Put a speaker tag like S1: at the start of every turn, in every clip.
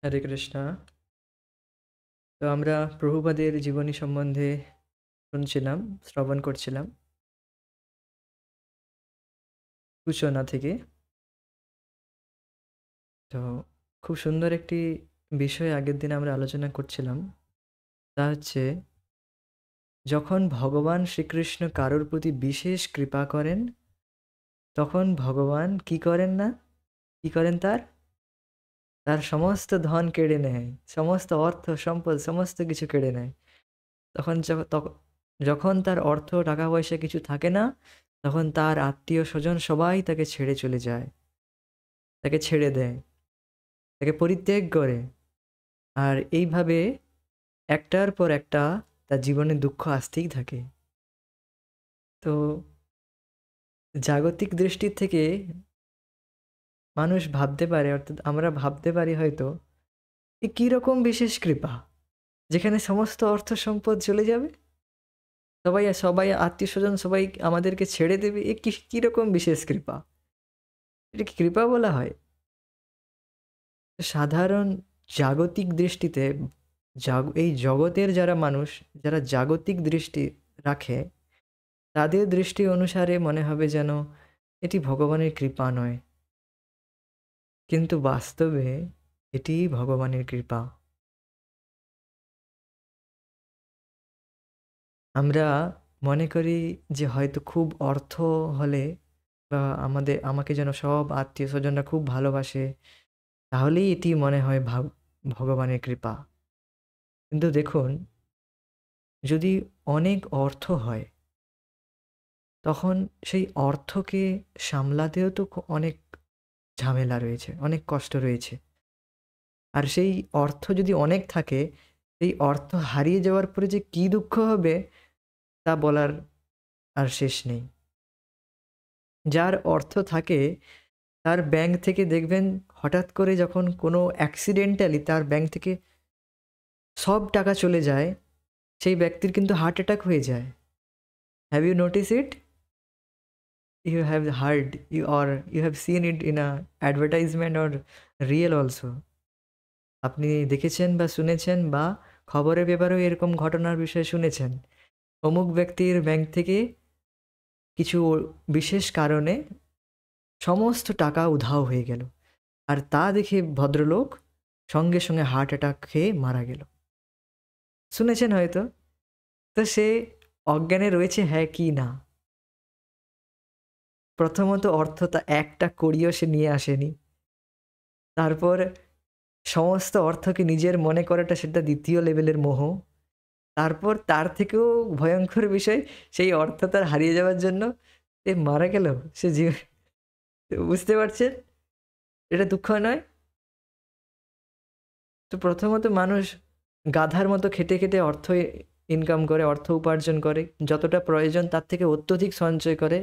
S1: হরে কৃষ্ণা। তো আমরা প্রভুপাদের জীবনী সম্বন্ধে শুনছিলাম, শ্রবণ করছিলাম সূচনা থেকে। তো খুব সুন্দর একটি বিষয় আগের দিন আমরা আলোচনা করছিলাম। তা হচ্ছে, যখন ভগবান শ্রীকৃষ্ণ কারোর প্রতি বিশেষ কৃপা করেন, তখন ভগবান কি করেন না, কি করেন, তার তার সমস্ত ধন কেড়ে নেয়, সমস্ত অর্থ সম্পদ সমস্ত কিছু কেড়ে নেয়। তখন যখন তার অর্থ টাকা পয়সা কিছু থাকে না, তখন তার আত্মীয় স্বজন সবাই তাকে ছেড়ে চলে যায়, তাকে ছেড়ে দেয়, তাকে পরিত্যাগ করে। আর এইভাবে একটার পর একটা তার জীবনে দুঃখ আসতেই থাকে। তো জাগতিক দৃষ্টির থেকে মানুষ ভাবতে পারে, অর্থাৎ আমরা ভাবতে পারি হয়তো, এ কীরকম বিশেষ কৃপা, যেখানে সমস্ত অর্থ সম্পদ চলে যাবে, সবাই সবাই আত্মীয় স্বজন সবাই আমাদেরকে ছেড়ে দেবে, এ কীরকম বিশেষ কৃপা, এটা কি কৃপা বলা হয়? সাধারণ জাগতিক দৃষ্টিতে এই জগতের যারা মানুষ, যারা জাগতিক দৃষ্টি রাখে, তাদের দৃষ্টি অনুসারে মনে হবে যেন এটি ভগবানের কৃপা নয়, কিন্তু বাস্তবে এটি ভগবানের কৃপা। আমরা মনে করি যে হয়তো খুব অর্থ হলে, বা আমাকে যেন সব আত্মীয় স্বজনরা খুব ভালোবাসে, তাহলেই এটি মনে হয় ভগবানের কৃপা। কিন্তু দেখুন, যদি অনেক অর্থ হয়, তখন সেই অর্থকে সামলাতেও তো অনেক ঝামেলা রয়েছে, অনেক কষ্ট রয়েছে। আর সেই অর্থ যদি অনেক থাকে, সেই অর্থ হারিয়ে যাওয়ার পরে যে কী দুঃখ হবে, তা বলার আর শেষ নেই। যার অর্থ থাকে, তার ব্যাংক থেকে দেখবেন হঠাৎ করে যখন কোনো অ্যাক্সিডেন্টালি তার ব্যাংক থেকে সব টাকা চলে যায়, সেই ব্যক্তির কিন্তু হার্ট অ্যাটাক হয়ে যায়। Have you notice it? You have heard or you have seen it in a advertisement or real also. আপনি দেখেছেন বা শুনেছেন, বা খবরের পেপারেও এরকম ঘটনার বিষয়ে শুনেছেন। অমুক ব্যক্তির ব্যাংক থেকে কিছু বিশেষ কারণে সমস্ত টাকা উধাও হয়ে গেল, আর তা দেখে ভদ্রলোক সঙ্গে সঙ্গে হার্ট অ্যাটাক খেয়ে মারা গেল। শুনেছেন হয়তো। তো সে অজ্ঞানে রয়েছে, হ্যাঁ কি না। প্রথমত অর্থ তা একটা কড়িও সে নিয়ে আসেনি। তারপর সমস্ত অর্থকে নিজের মনে করাটা, সেটা দ্বিতীয় লেভেলের মোহ। তারপর তার থেকেও ভয়ঙ্কর বিষয়, সেই অর্থ তার হারিয়ে যাওয়ার জন্য সে মারা গেল। সে বুঝতে পারছেন? এটা দুঃখ নয়? তো প্রথমত মানুষ গাধার মতো খেটে খেটে অর্থ ইনকাম করে, অর্থ উপার্জন করে, যতটা প্রয়োজন তার থেকে অত্যধিক সঞ্চয় করে,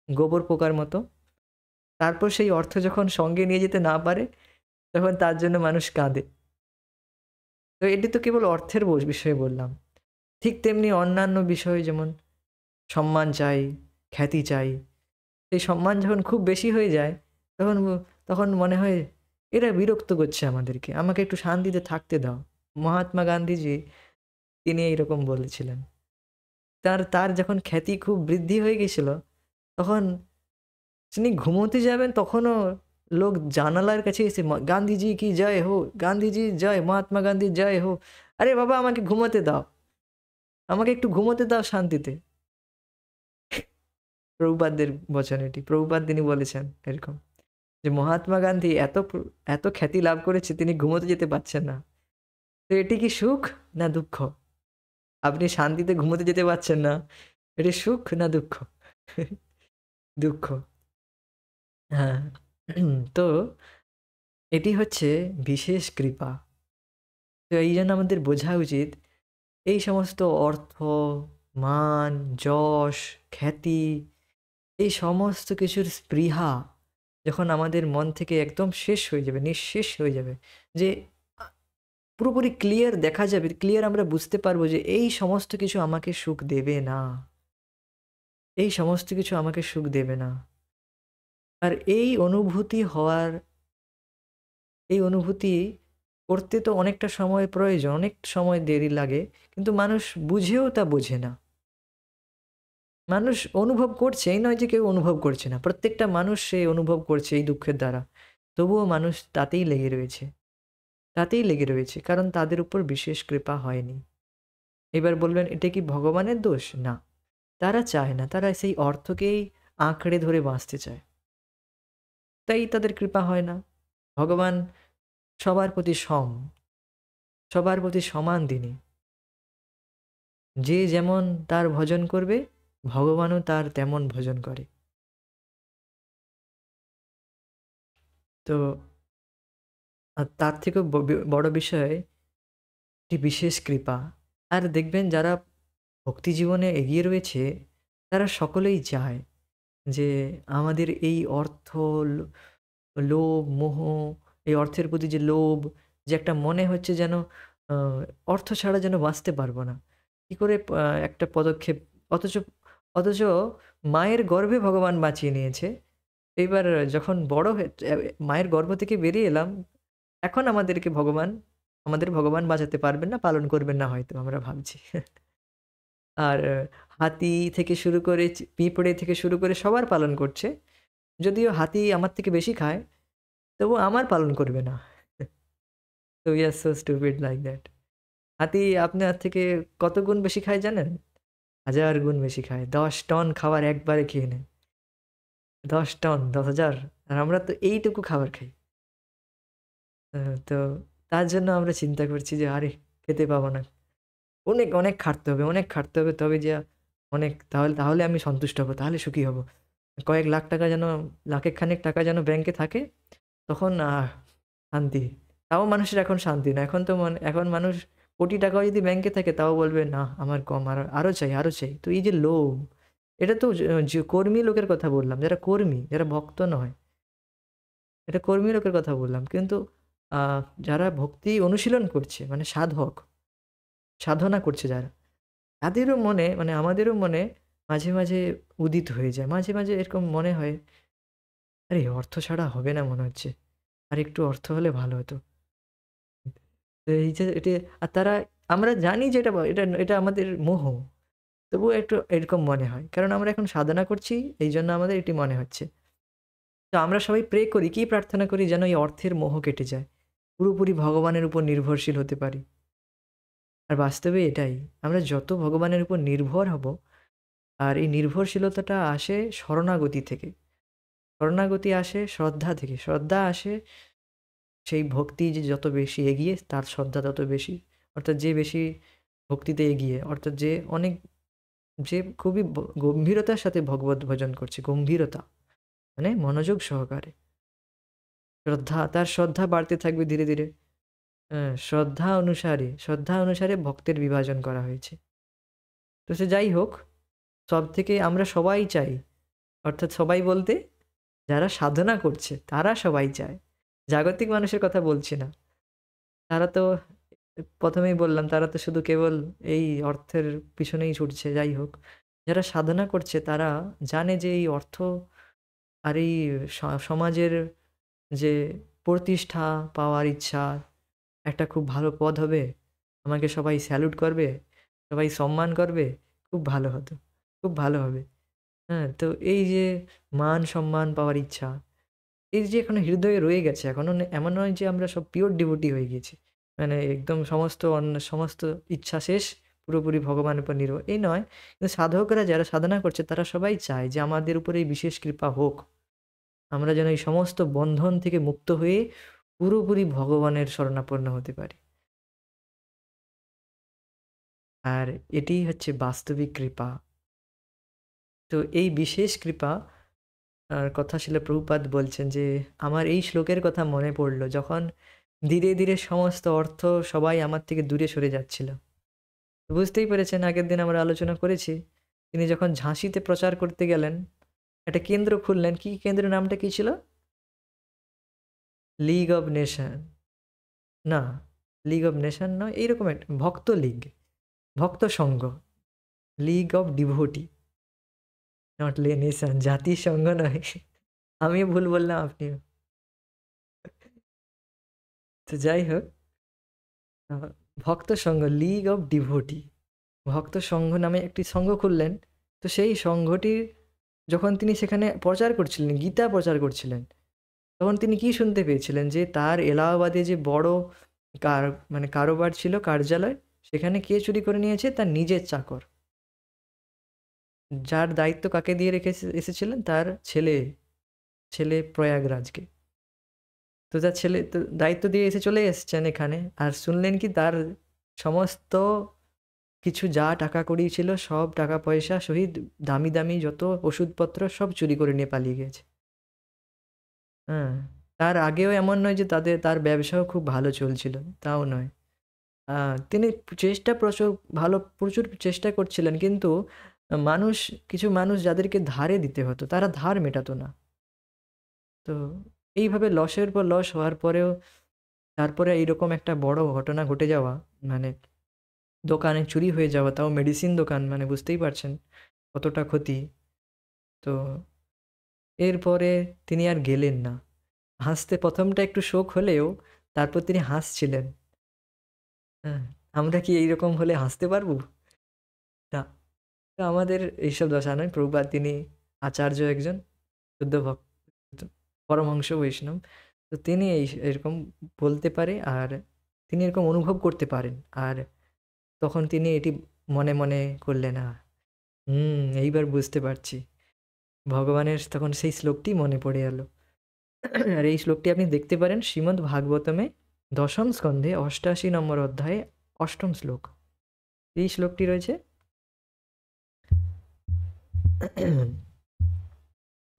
S1: গোবর পোকার মতো। তারপর সেই অর্থ যখন সঙ্গে নিয়ে যেতে না পারে, তখন তার জন্য মানুষ কাঁদে। তো এটি তো কেবল অর্থের বিষয়ে বললাম। ঠিক তেমনি অন্যান্য বিষয়, যেমন সম্মান চাই, খ্যাতি চাই। সেই সম্মান যখন খুব বেশি হয়ে যায়, তখন তখন মনে হয় এরা বিরক্ত করছে আমাদেরকে, আমাকে একটু শান্তিতে থাকতে দাও। মহাত্মা গান্ধীজি তিনি এইরকম বলেছিলেন। তার তার যখন খ্যাতি খুব বৃদ্ধি হয়ে গেছিল, তখন তিনি ঘুমোতে যাবেন, তখনও লোক জানালার কাছে এসে গান্ধীজি কি জয় হো, গান্ধীজি জয়, মহাত্মা গান্ধী জয় হো। আরে বাবা, আমাকে ঘুমোতে দাও, আমাকে একটু ঘুমোতে দাও শান্তিতে। প্রভুপাদের বচন এটি। প্রভুপাদ তিনি বলেছেন এরকম, যে মহাত্মা গান্ধী এত খ্যাতি লাভ করেছে, তিনি ঘুমোতে যেতে পারছেন না। তো এটি কি সুখ না দুঃখ? আপনি শান্তিতে ঘুমোতে যেতে পারছেন না, এটি সুখ না দুঃখ? দুঃখ। হ্যাঁ। তো এটি হচ্ছে বিশেষ কৃপা। তো এই জন্য আমাদের বোঝা উচিত, এই সমস্ত অর্থ, মান, যশ, খ্যাতি, এই সমস্ত কিছুর স্পৃহা যখন আমাদের মন থেকে একদম শেষ হয়ে যাবে, নিঃশেষ হয়ে যাবে, যে আ পুরোপুরি ক্লিয়ার দেখা যাবে, ক্লিয়ার আমরা বুঝতে পারবো যে এই সমস্ত কিছু আমাকে সুখ দেবে না। এই সমস্ত কিছু আমাকে সুখ দেবে না। আর এই অনুভূতি করতে তো অনেকটা সময় প্রয়োজন, অনেক সময় দেরি লাগে। কিন্তু মানুষ বুঝেও তা বোঝে না। মানুষ অনুভব করছে, এই নয় যে কেউ অনুভব করছে না। প্রত্যেকটা মানুষ সে অনুভব করছে এই দুঃখের দ্বারা। তবুও মানুষ তাতেই লেগে রয়েছে। তাতেই লেগে রয়েছে। কারণ তাদের উপর বিশেষ কৃপা হয়নি। এবার বলবেন এটা কি ভগবানের দোষ? না। তারা চায় না। তারা সেই অর্থকেই আঁকড়ে ধরে বাঁচতে চায়। তাই তাদের কৃপা হয় না। ভগবান সবার প্রতি সবার প্রতি সমান তিনি। যে যেমন তার ভজন করবে, ভগবানও তার তেমন ভজন করে। তো তার থেকেও বড় বিষয় একটি বিশেষ কৃপা। আর দেখবেন যারা ভক্তি জীবনে এগিয়ে রয়েছে, তারা সকলেই চায় যে আমাদের এই অর্থ, লো লোভ, মোহ, এই অর্থের প্রতি যে লোভ, যে একটা মনে হচ্ছে যেন আ অর্থ ছাড়া যেন বাঁচতে পারবো না। কি করে একটা পদক্ষেপ অথচ অথচ মায়ের গর্ভে ভগবান বাঁচিয়ে নিয়েছে। এইবার যখন বড় হয়ে মায়ের গর্ভ থেকে বেরিয়ে এলাম, এখন আমাদের ভগবান বাঁচাতে পারবেন না, পালন করবেন না হয়তো আমরা ভাবছি। আর হাতি থেকে শুরু করে পিঁপড়ে থেকে শুরু করে সবার পালন করছে। যদিও হাতি আমার থেকে বেশি খায়, তবুও আমার পালন করবে না। So we are so stupid like that. হাতি আপনার থেকে কত গুণ বেশি খায় জানেন? ১০০০ গুণ বেশি খায়। ১০ টন খাবার একবারে খেয়ে নেয়। ১০ টন, ১০,০০০ আর আমরা তো এইটুকু খাবার খাই। আ তো তার জন্য আমরা চিন্তা করছি যে আরে খেতে পাবো না। অনেক খাটতে হবে, অনেক খাটতে হবে তবে যে তাহলে তাহলে আমি সন্তুষ্ট হব। তাহলে সুখী হব। কয়েক লাখ টাকা যেন লাখের খানেক টাকা যেন ব্যাংকে থাকে তখন শান্তি। তাও মানুষের এখন শান্তি না। এখন তো এখন মানুষ কোটি টাকাও যদি ব্যাংকে থাকে তাও বলবে, "না আমার কম আরো চাই, আরো চাই।" তো এই যে লোভ, এটা তো যে কর্মী লোকের কথা বললাম, যারা কর্মী, যারা ভক্ত নয়। এটা কর্মী লোকের কথা বললাম। কিন্তু আ যারা ভক্তি অনুশীলন করছে মানে সাধক, সাধনা করছে যারা, তাদেরও মনে মানে আমাদেরও মনে মাঝে উদিত হয়ে যায়। মাঝে এরকম মনে হয়, "আরে অর্থ ছাড়া হবে না মনে হচ্ছে। আরেকটু অর্থ হলে ভালো হতো।" তো এই যে আর আমরা জানি যে এটা এটা আমাদের মোহ। তবুও একটু এরকম মনে হয়। কারণ আমরা এখন সাধনা করছি, এইজন্য আমাদের এটি মনে হচ্ছে। তো আমরা সবাই প্রে করি, কি প্রার্থনা করি যেন এই অর্থের মোহ কেটে যায়। পুরোপুরি ভগবানের উপর নির্ভরশীল হতে পারি। আর বাস্তবে এটাই। আমরা যত ভগবানের উপর নির্ভর হব, আর এই নির্ভরশীলতাটা আসে শরণাগতি থেকে। শরণাগতি আসে শ্রদ্ধা থেকে। শ্রদ্ধা আসে সেই ভক্তি যে যত বেশি এগিয়ে তার শ্রদ্ধা তত বেশি। অর্থাৎ যে বেশি ভক্তিতে এগিয়ে অর্থাৎ যে খুবই গম্ভীরতার সাথে ভগবত ভজন করছে। গম্ভীরতা মানে মনোযোগ সহকারে। তার শ্রদ্ধা বাড়তে থাকবে ধীরে। হ্যাঁ, শ্রদ্ধা অনুসারে ভক্তের বিভাজন করা হয়েছে। তো সে যাই হোক, সবথেকে আমরা সবাই চাই। অর্থাৎ সবাই বলতে যারা সাধনা করছে তারা সবাই চায়। জাগতিক মানুষের কথা বলছি না। তারা তো ১ম এই বললাম তারা তো শুধু কেবল এই অর্থের পিছনেই ছুটছে। যাই হোক, যারা সাধনা করছে তারা জানে যে এই অর্থ আর এই সমাজের যে প্রতিষ্ঠা পাওয়ার ইচ্ছা, একটা খুব ভালো পদ হবে, আমাকে সবাই স্যালুট করবে, সবাই সম্মান করবে, খুব ভালো হতো। খুব ভালো হবে। হ্যাঁ? তো এই যে মান-সম্মান পাওয়ার ইচ্ছা, এই যে এখনো হৃদয়ে রয়ে গেছে। এখনো এমন নয় যে আমরা সব পিওর ডিভোটি হয়ে গিয়েছি। মানে একদম সমস্ত ইচ্ছা শেষ, পুরোপুরি ভগবানের উপর নির্ভর। এই নয়। কিন্তু সাধকরা যারা সাধনা করছে তারা সবাই চায় যে আমাদের উপরে এই বিশেষ কৃপা হোক। আমরা যেন এই সমস্ত বন্ধন থেকে মুক্ত হয়ে পুরোপুরি ভগবানের শরণাপন্ন হতে পারি। আর এটিই হচ্ছে বাস্তবিক কৃপা। তো এই বিশেষ কৃপা কথা শিলা প্রভুপাদ বলছেন যে, আমার এই শ্লোকের কথা মনে পড়ল যখন ধীরে সমস্ত অর্থ সবাই আমার থেকে দূরে সরে যাচ্ছিল। বুঝতেই পেরেছেন আগের দিন আমরা আলোচনা করেছি। তিনি যখন ঝাঁসিতে প্রচার করতে গেলেন, একটা কেন্দ্র খুললেন। কি কেন্দ্রের নামটা কি ছিল? লীগ অব নেশন না, লীগ অব নেশন নয়, এইরকম একটা ভক্ত লীগ, ভক্ত সংঘ, league of devotee, not nation, জাতিসংঘ নয়। আমিও ভুল বললাম, আপনিও। তো যাই হোক, আ ভক্ত সংঘ, লিগ অফ ডিভোটি। ভক্ত সংঘ নামে একটি সংঘ খুললেন। তো সেই সংঘটির যখন তিনি সেখানে প্রচার করছিলেন, গীতা প্রচার করছিলেন, তখন তিনি কি শুনতে পেয়েছিলেন যে তার এলাহাবাদে যে বড় কার মানে কারোবার ছিল, কার্যালয়, সেখানে কে চুরি করে নিয়েছে? তার নিজের চাকর। যার দায়িত্ব কাকে দিয়ে রেখে এসেছিলেন? তার ছেলে প্রয়াগরাজকে। তো তার ছেলে তো দায়িত্ব দিয়ে চলে এসেছেন এখানে। আর শুনলেন কি তার সমস্ত কিছু যা টাকা কড়ি ছিল সব টাকা পয়সা সহিত দামি, দামি যত ওষুধপত্র সব চুরি করে নিয়ে পালিয়ে গেছে। হ্যাঁ, তার আগেও এমন নয় যে তার ব্যবসাও খুব ভালো চলছিল, তাও নয়। আ তিনি প্রচুর চেষ্টা করছিলেন, কিন্তু মানুষ কিছু মানুষ যাদেরকে ধারে দিতে হতো, তারা ধার মেটাতো না। তো এইভাবে লসের পর লস হওয়ার পরেও তারপরে এইরকম একটা বড় ঘটনা ঘটে যাওয়া, মানে দোকানে চুরি হয়ে যাওয়া, তাও মেডিসিন দোকান, মানে বুঝতেই পারছেন কতটা ক্ষতি। তো এরপরে তিনি আর গেলেন না। হাসতে ১ম টা একটু শোক হলেও তারপর তিনি হাসছিলেন। হ্যাঁ, আমরা কি এইরকম হলে হাসতে পারবো? না। তো আমাদের এইসব দশা নয়। প্রভুপাদ তিনি আচার্য একজন, শুদ্ধ ভক্ত, পরমহংস বৈষ্ণব। তো তিনি এরকম বলতে পারে আর তিনি এরকম অনুভব করতে পারেন। আর তখন তিনি এটি মনে, মনে করলেন, এইবার বুঝতে পারছি। ভগবানের তখন সেই শ্লোকটি মনে পড়ে গেল। আর এই শ্লোকটি আপনি দেখতে পারেন শ্রীমদ্ ভাগবতমে ১০ম স্কন্ধে ৮৮ নম্বর অধ্যায়ে ৮ম শ্লোক। এই শ্লোকটি রয়েছে।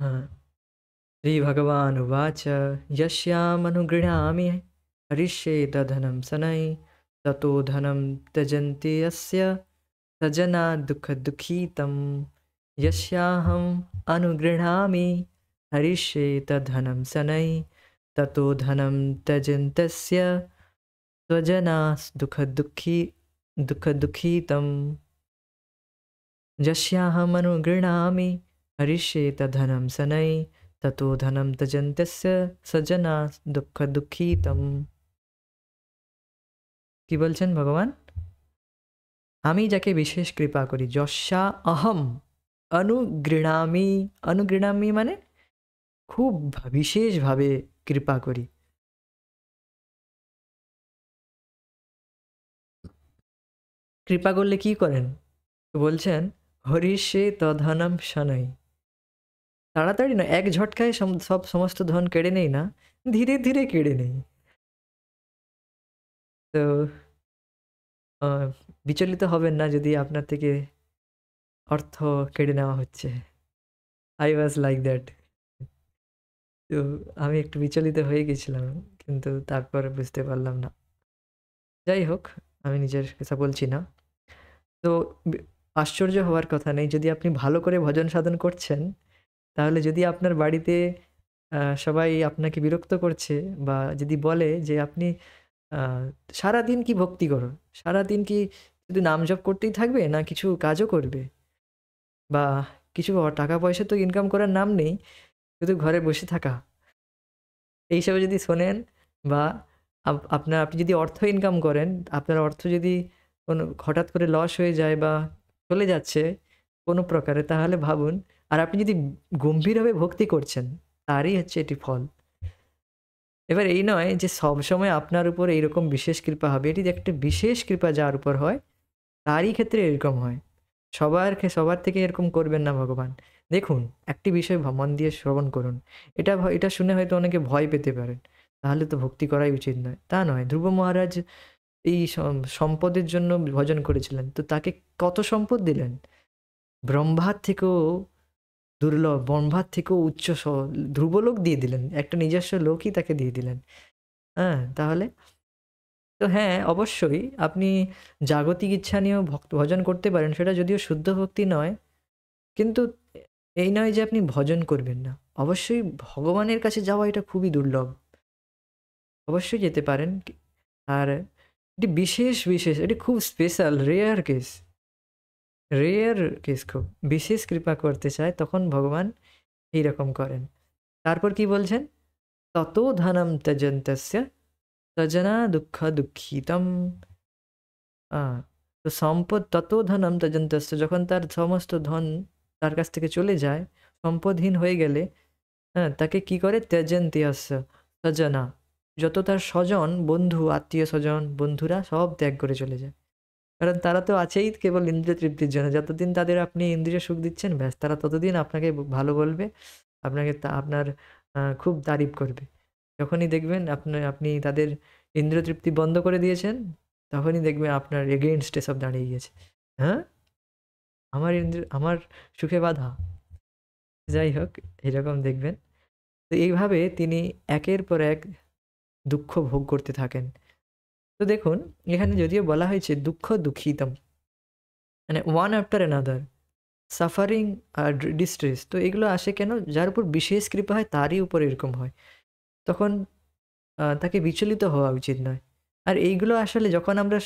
S1: হ্যাঁ, श्रीभगवानुवाच यस्यामनुगृह्णामि हरिष्ये दधनं शनैः ततो धनं त्यजन्ति यस्य स जना दुःखदुःखितं यस्याहम् अनुगृह्णामि हरिष्ये तद्धनं शनैः ततो धनं त्यजन्तस्य स्वजना दुःखदुःखितं यस्याहमनुगृह्णामि हरिष्ये तद्धनं शनैः ततो धनं त्यजन्तस्य स जना দুঃখিতম। কি বলছেন ভগবান? আমি যাকে বিশেষ কৃপা করি, যস্যা অহম অনুগৃণামি। অনুগৃণামি মানে খুব বিশেষভাবে কৃপা করি। কৃপা করলে কি করেন? তো বলছেন হরিষে তধনম শনৈ। তাড়াতাড়ি না, এক ঝটকায় সমস্ত ধন কেড়ে নেই না, ধীরে ধীরে কেড়ে নেই। তো বিচলিত হবেন না যদি আপনার থেকে অর্থ কেড়ে নেওয়া হচ্ছে। I was like that. তো আমি একটু বিচলিত হয়ে গেছিলাম, কিন্তু তারপর বুঝতে পারলাম না। যাই হোক, আমি নিজের কথা বলছি না। তো আশ্চর্য হওয়ার কথা নেই, যদি আপনি ভালো করে ভজন সাধন করছেন, তাহলে যদি আপনার বাড়িতে সবাই আপনাকে বিরক্ত করছে বা যদি বলে যে আপনি আ সারাদিন কি ভক্তি করো? সারাদিন কি শুধু নাম জপ করতেই থাকবে না কিছু কাজও করবে? বা কিছু টাকা পয়সা তো ইনকাম করার নাম নেই, শুধু ঘরে বসে থাকা। এইসব যদি শোনেন বা আপনি যদি অর্থ ইনকাম করেন, আপনার অর্থ যদি কোনো হঠাৎ করে লস হয়ে যায় বা চলে যাচ্ছে কোনো প্রকারে, তাহলে ভাবুন, আর আপনি যদি গম্ভীরভাবে ভক্তি করছেন, তারই হচ্ছে এটি ফল। এবার এই নয় যে সবসময় আপনার উপর এইরকম বিশেষ কৃপা হবে। এটি যে একটা বিশেষ কৃপা যার উপর হয়, তারই ক্ষেত্রে এরকম হয়। সবার থেকে এরকম করবেন না ভগবান। দেখুন, একটি বিষয় মন দিয়ে শ্রবণ করুন। এটা শুনে হয়তো অনেকে ভয় পেতে পারেন। তাহলে তো ভক্তি করাই উচিত নয়। তা নয়। ধ্রুব মহারাজ এই সম্পদের জন্য ভজন করেছিলেন। তো তাকে কত সম্পদ দিলেন? ব্রহ্মার থেকেও দুর্লভ, ব্রহ্মার থেকেও উচ্চ ধ্রুবলোক দিয়ে দিলেন। একটা নিজস্ব লোকই তাকে দিয়ে দিলেন। হ্যাঁ, তাহলে? তো হ্যাঁ, অবশ্যই আপনি জাগতিক ইচ্ছা নিয়েও ভজন করতে পারেন। সেটা যদিও শুদ্ধ ভক্তি নয়। কিন্তু এই নয় যে আপনি ভজন করবেন না। অবশ্যই ভগবানের কাছে যাওয়া এটা খুবই দুর্লভ। অবশ্যই যেতে পারেন। আর এটি বিশেষ এটি খুব স্পেশাল রেয়ার কেস খুব। বিশেষ কৃপা করতে চায় তখন ভগবান এইরকম করেন। তারপর কি বলছেন? ততো ধনম ত্যজন্তস্য সজনা দুঃখ দুঃখিতম। আ তো সম্পদ ততো ধনম ত্যজন্তস্য, যখন তার সমস্ত ধন তার কাছ থেকে চলে যায়, সম্পদহীন হয়ে গেলে, হ্যাঁ, তাকে কি করে? ত্যজন্তি অস্য স্বজনা। যত তার স্বজন, বন্ধু, আত্মীয়-স্বজন, বন্ধুরা সব ত্যাগ করে চলে যায়। কারণ তারা তো আছেই কেবল ইন্দ্রিয় তৃপ্তির জন্য। যতদিন তাদের আপনি ইন্দ্রিয় সুখ দিচ্ছেন, ব্যাস তারা ততদিন আপনাকে ভালো বলবে, আপনাকে আপনার খুব তারিফ করবে। যখনই দেখবেন আপনি তাদের ইন্দ্রিয় তৃপ্তি বন্ধ করে দিয়েছেন, তখনই দেখবেন আপনার এগেইনস্ট এ সব দাঁড়িয়ে গিয়েছে। হ্যাঁ? আমার সুখে বাধা। যাই হোক, এরকম দেখবেন। তো এইভাবে তিনি একের পর এক দুঃখ ভোগ করতে থাকেন। তো দেখুন, এখানে যদিও বলা হয়েছে দুঃখ দুঃখিতম, মানে one after another, সাফারিং আর ডিস্ট্রেস। তো এগুলো আসে কেন? যার উপর বিশেষ কৃপা হয় তারই উপর এরকম হয়। তখন তাকে বিচলিত হওয়া উচিত নয়। আর এইগুলো আসলে যখন আমরা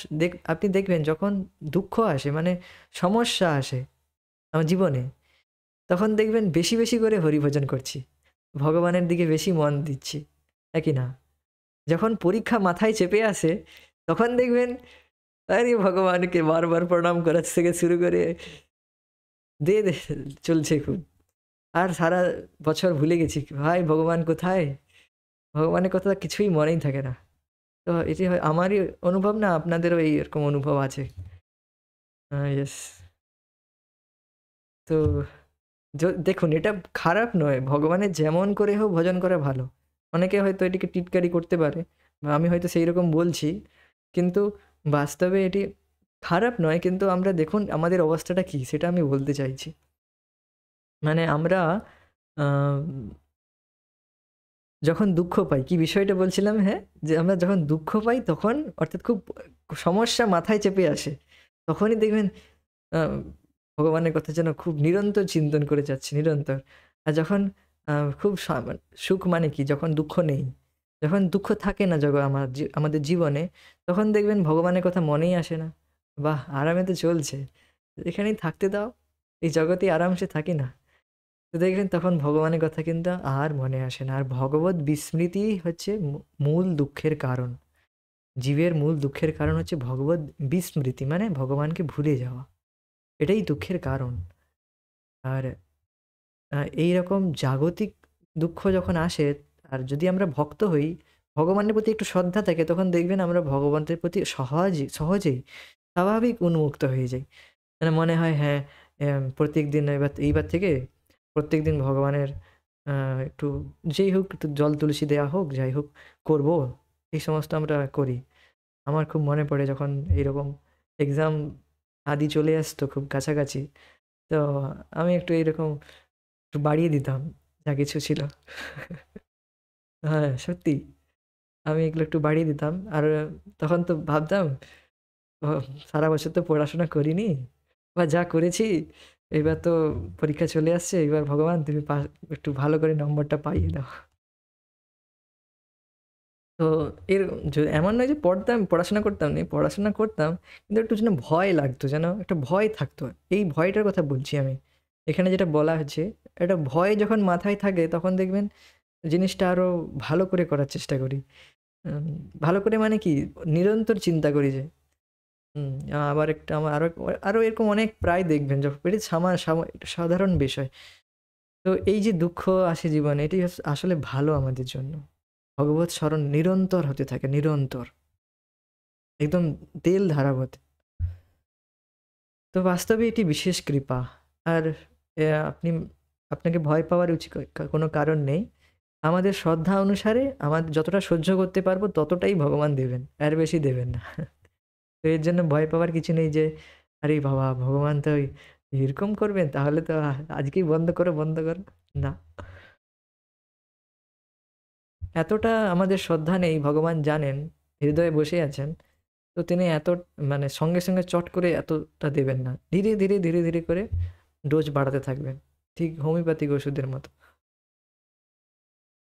S1: আপনি দেখবেন যখন দুঃখ আসে, মানে সমস্যা আসে আমার জীবনে, তখন দেখবেন বেশি, বেশি করে হরিভজন করছি। ভগবানের দিকে বেশি মন দিচ্ছি। তাই কি না? যখন পরীক্ষা মাথায় চেপে আসে, তখন দেখবেন আরে ভগবানকে বারবার প্রণাম করা থেকে শুরু করে দে চলছে খুব। আর সারা বছর ভুলে গেছি ভাই ভগবান কোথায়? ভগবানের কথা কিছুই মনেই থাকে না। তো এটি হয় আমারই অনুভব, না আপনাদেরও এরকম অনুভব আছে? ইয়েস। তো দেখুন, এটা খারাপ নয়। ভগবানের যেমন করে হোক ভজন করা ভালো। অনেকে হয়তো এটিকে টিটকারি করতে পারে বা আমি হয়তো সেইরকম বলছি। কিন্তু বাস্তবে এটি খারাপ নয়। কিন্তু আমরা দেখুন আমাদের অবস্থাটা কী সেটা আমি বলতে চাইছি। মানে আমরা আ যখন দুঃখ পাই, কি বিষয়টা বলছিলাম? হ্যাঁ, যে আমরা যখন দুঃখ পাই তখন, অর্থাৎ খুব সমস্যা মাথায় চেপে আসে। তখনই দেখবেন আ ভগবানের কথা যেন খুব নিরন্তর চিন্তন করে যাচ্ছি, নিরন্তর। আর যখন আ খুব সুখ, মানে কি? যখন দুঃখ নেই। যখন দুঃখ থাকে না আমাদের জীবনে, তখন দেখবেন ভগবানের কথা মনেই আসে না। বাহ! আরামে তো চলছে। এখানেই থাকতে দাও। এই জগতেই আরামসে থাকি না। তো দেখবেন তখন ভগবানের কথা কিন্তু আর মনে আসে না। আর ভগবত বিস্মৃতিই হচ্ছে মূল দুঃখের কারণ। জীবের মূল দুঃখের কারণ হচ্ছে ভগবত বিস্মৃতি, মানে ভগবানকে ভুলে যাওয়া। এটাই দুঃখের কারণ। আর এইরকম জাগতিক দুঃখ যখন আসে, আর যদি আমরা ভক্ত হই, ভগবানের প্রতি একটু শ্রদ্ধা থাকে, তখন দেখবেন আমরা ভগবানের প্রতি সহজেই স্বাভাবিক উন্মুক্ত হয়ে যাই। মানে মনে হয় হ্যাঁ, প্রত্যেকদিন এইবার থেকে প্রত্যেকদিন ভগবানের আ একটু যেই হোক একটু জল তুলসী দেয়া হোক, যাই হোক করব। এই সমস্ত আমরা করি। আমার খুব মনে পড়ে যখন এরকম এক্সাম আদি চলে আসতো খুব কাছাকাছি। তো আমি একটু এরকম একটু বাড়িয়ে দিতাম যা কিছু ছিল। হ্যাঁ, সত্যি। আমি এগুলো একটু বাড়িয়ে দিতাম। আর তখন তো ভাবতাম ও সারা বছর তো পড়াশোনা করিনি বা যা করেছি, এবার তো পরীক্ষা চলে আসছে। এবার ভগবান তুমি একটু ভালো করে নম্বরটা পাইয়ে দাও। তো এর এমন নয় যে পড়াশোনা করতাম না, পড়াশোনা করতাম। কিন্তু একটু যেন ভয় লাগতো, যেন একটা ভয় থাকতো। এই ভয়টার কথা বলছি আমি। এখানে যেটা বলা হচ্ছে, একটা ভয় যখন মাথায় থাকে তখন দেখবেন জিনিসটা আরো ভালো করে করার চেষ্টা করি। উম ভালো করে মানে কি? নিরন্তর চিন্তা করি যে হুম, আবার একটা আমার আরো এরকম অনেক প্রায় দেখবেন যখন এটি এটা সাধারণ বিষয়। তো এই যে দুঃখ আসে জীবনে, এটি আসলে ভালো আমাদের জন্য। ভগবত স্মরণ নিরন্তর হতে থাকে, নিরন্তর। একদম তেল ধারাবত। তো বাস্তবে এটি বিশেষ কৃপা। আর এ আপনি আপনাকে ভয় পাওয়ার কোনো কারণ নেই। আমাদের শ্রদ্ধা অনুসারে যতটা সহ্য করতে পারবো ততটাই ভগবান দেবেন। এর বেশি দেবেন না। তো এর জন্য ভয় পাওয়ার কিছু নেই যে, আরে বাবা! ভগবান তো এরকম করবেন তাহলে তো আজকেই বন্ধ করো, বন্ধ করো। না। এতটা আমাদের শ্রদ্ধা নেই, ভগবান জানেন, হৃদয়ে বসে আছেন। তো তিনি মানে সঙ্গে চট করে এতটা দেবেন না। ধীরে করে ডোজ বাড়াতে থাকবেন। ঠিক হোমিওপ্যাথিক ওষুধের মতো।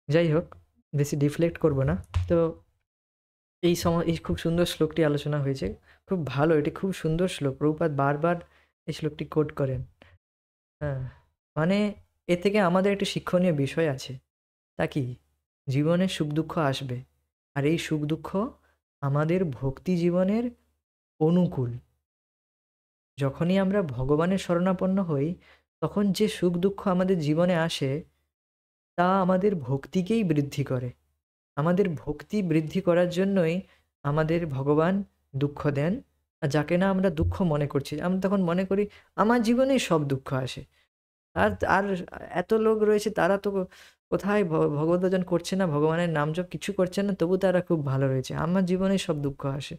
S1: যাই হোক, বেশি ডিফ্লেক্ট করব না। তো এই খুব সুন্দর শ্লোকটি আলোচনা হয়েছে। খুব ভালো, এটি খুব সুন্দর শ্লোক। প্রভুপাদ বারবার এই শ্লোকটি কোট করেন। হ্যাঁ, মানে এ থেকে আমাদের একটি শিক্ষণীয় বিষয় আছে। তা কি? জীবনে সুখ-দুঃখ আসবে। আর এই সুখ দুঃখ আমাদের ভক্তি জীবনের অনুকূল। যখনই আমরা ভগবানের শরণাপন্ন হই, তখন যে সুখ দুঃখ আমাদের জীবনে আসে, তা আমাদের ভক্তিকেই বৃদ্ধি করে। আমাদের ভক্তি বৃদ্ধি করার জন্যই আমাদের ভগবান দুঃখ দেন। আর যাকে না আমরা দুঃখ মনে করছি, আমরা তখন মনে করি আমার জীবনেই সব দুঃখ আসে। আর আর এত লোক রয়েছে, তারা তো কোথায় ভগবত ভজন করছে না, ভগবানের নাম জপ কিছু করছে না, তবু তারা খুব ভালো রয়েছে। আমার জীবনেই সব দুঃখ আসে।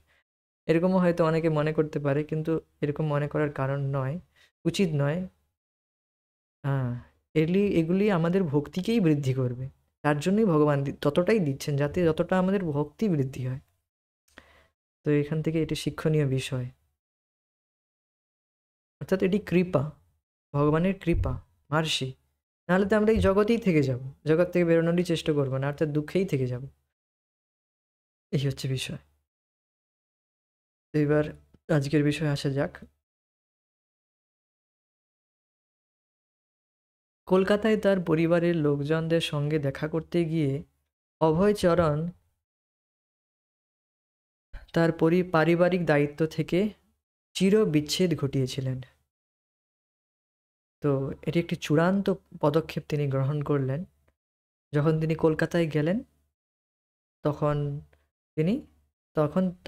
S1: এরকমও হয়তো অনেকে মনে করতে পারে, কিন্তু এরকম মনে করার কারণ নয়, উচিত নয়। হ্যাঁ, এগুলি আমাদের ভক্তিকেই বৃদ্ধি করবে। তার জন্যই ভগবান ততটাই দিচ্ছেন, যাতে যতটা আমাদের ভক্তি বৃদ্ধি হয়। তো এখান থেকে এটি শিক্ষণীয় বিষয়। অর্থাৎ এটি কৃপা, ভগবানের কৃপা, মার্সি। নাহলে তো আমরা এই জগতেই থেকে যাব, জগৎ থেকে বেরোনোরই চেষ্টা করবো না, অর্থাৎ দুঃখেই থেকে যাব। এই হচ্ছে বিষয়। তো এবার আজকের বিষয়ে আসা যাক। কলকাতায় তার পরিবারের লোকজনদের সঙ্গে দেখা করতে গিয়ে অভয়চরণ তার পারিবারিক দায়িত্ব থেকে চিরবিচ্ছেদ ঘটিয়েছিলেন। তো এটি একটি চূড়ান্ত পদক্ষেপ তিনি গ্রহণ করলেন। যখন তিনি কলকাতায় গেলেন, তখন তিনি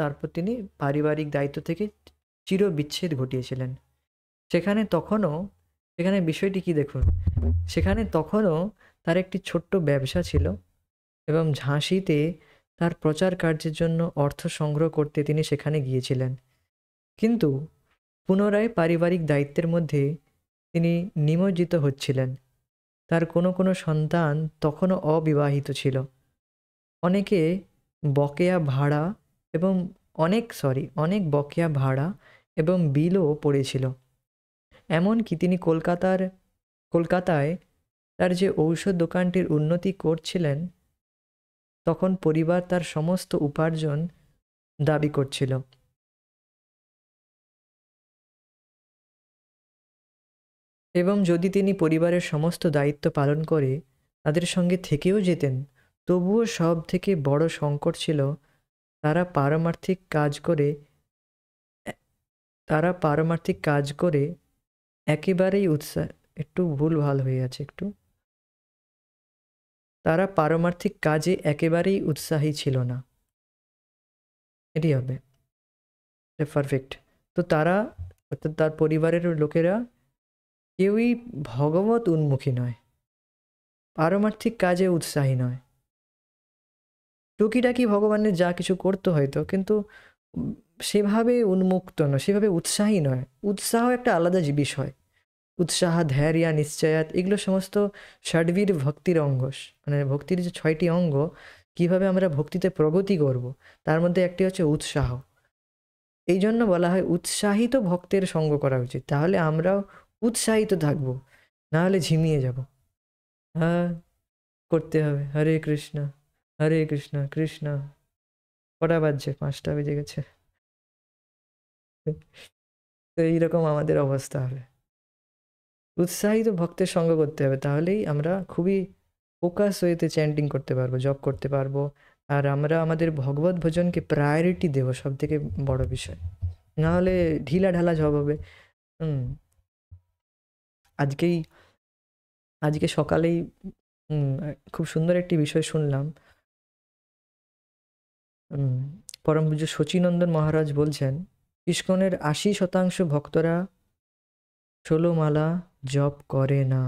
S1: তারপর তিনি পারিবারিক দায়িত্ব থেকে চিরবিচ্ছেদ ঘটিয়েছিলেন। সেখানে বিষয়টি কি দেখুন, সেখানে তখনও তার একটি ছোট্ট ব্যবসা ছিল এবং ঝাঁসিতে তার প্রচার কার্যের জন্য অর্থ সংগ্রহ করতে তিনি সেখানে গিয়েছিলেন। কিন্তু পুনরায় পারিবারিক দায়িত্বের মধ্যে তিনি নিমজ্জিত হচ্ছিলেন। তার কোনো সন্তান তখনও অবিবাহিত ছিল। অনেকে বকেয়া ভাড়া এবং অনেক বকেয়া ভাড়া এবং বিলও পড়েছিল। এমনকি তিনি কলকাতায় তার যে ঔষধ দোকানটির উন্নতি করছিলেন, তখন পরিবার তার সমস্ত উপার্জন দাবি করছিল। এবং যদি তিনি পরিবারের সমস্ত দায়িত্ব পালন করে তাদের সঙ্গে থেকেও যেতেন, তবুও সব থেকে বড় সংকট ছিল তারা পারমার্থিক কাজ করে একেবারেই একটু ভুলভাল হয়ে আছে একটু তারা পারমার্থিক কাজে একেবারেই উৎসাহী ছিল না। এটি হবে পারফেক্ট। তো অর্থাৎ তার পরিবারের লোকেরা কেউই ভগবত উন্মুখী নয়, পারমার্থিক কাজে উৎসাহী নয়। টুকিটাকি ভগবানের যা কিছু করতে হয়তো, কিন্তু সেভাবে উন্মুক্ত নয়, সেভাবে উৎসাহী নয়। উৎসাহ একটা আলাদা বিষয়। উৎসাহ, ধৈর্য, নিশ্চয়াত, এগুলো সমস্ত ষডবীর ভক্তির অঙ্গ। মানে ভক্তির যে 6টি অঙ্গ, কিভাবে আমরা ভক্তিতে প্রগতি করব, তার মধ্যে একটি হচ্ছে উৎসাহ। এই জন্য বলা হয় উৎসাহিত ভক্তের সঙ্গ করা উচিত, তাহলে আমরাও উৎসাহিত থাকব, না হলে ঝিমিয়ে যাব। হ্যাঁ, করতে হবে হরে কৃষ্ণ হরে কৃষ্ণ কৃষ্ণ। কটা বাজছে? 5টা বেজে গেছে। তো এইরকম আমাদের অবস্থা হবে। উৎসাহিত ভক্তের সঙ্গ করতে হবে, তাহলেই আমরা খুবই ফোকাস ওয়েতে চ্যান্টিং করতে পারবো, জপ করতে পারবো। আর আমরা আমাদের ভগবত ভজনকে প্রায়োরিটি দেব, সব থেকে বড় বিষয়। নাহলে ঢিলা ঢালা জপ হবে। আজকে সকালেই খুব সুন্দর একটি বিষয় শুনলাম। পরম পূজ্য শচীনন্দন মহারাজ বলছেন, ইস্কনের 80% ভক্তরা 16 মালা জপ করে না।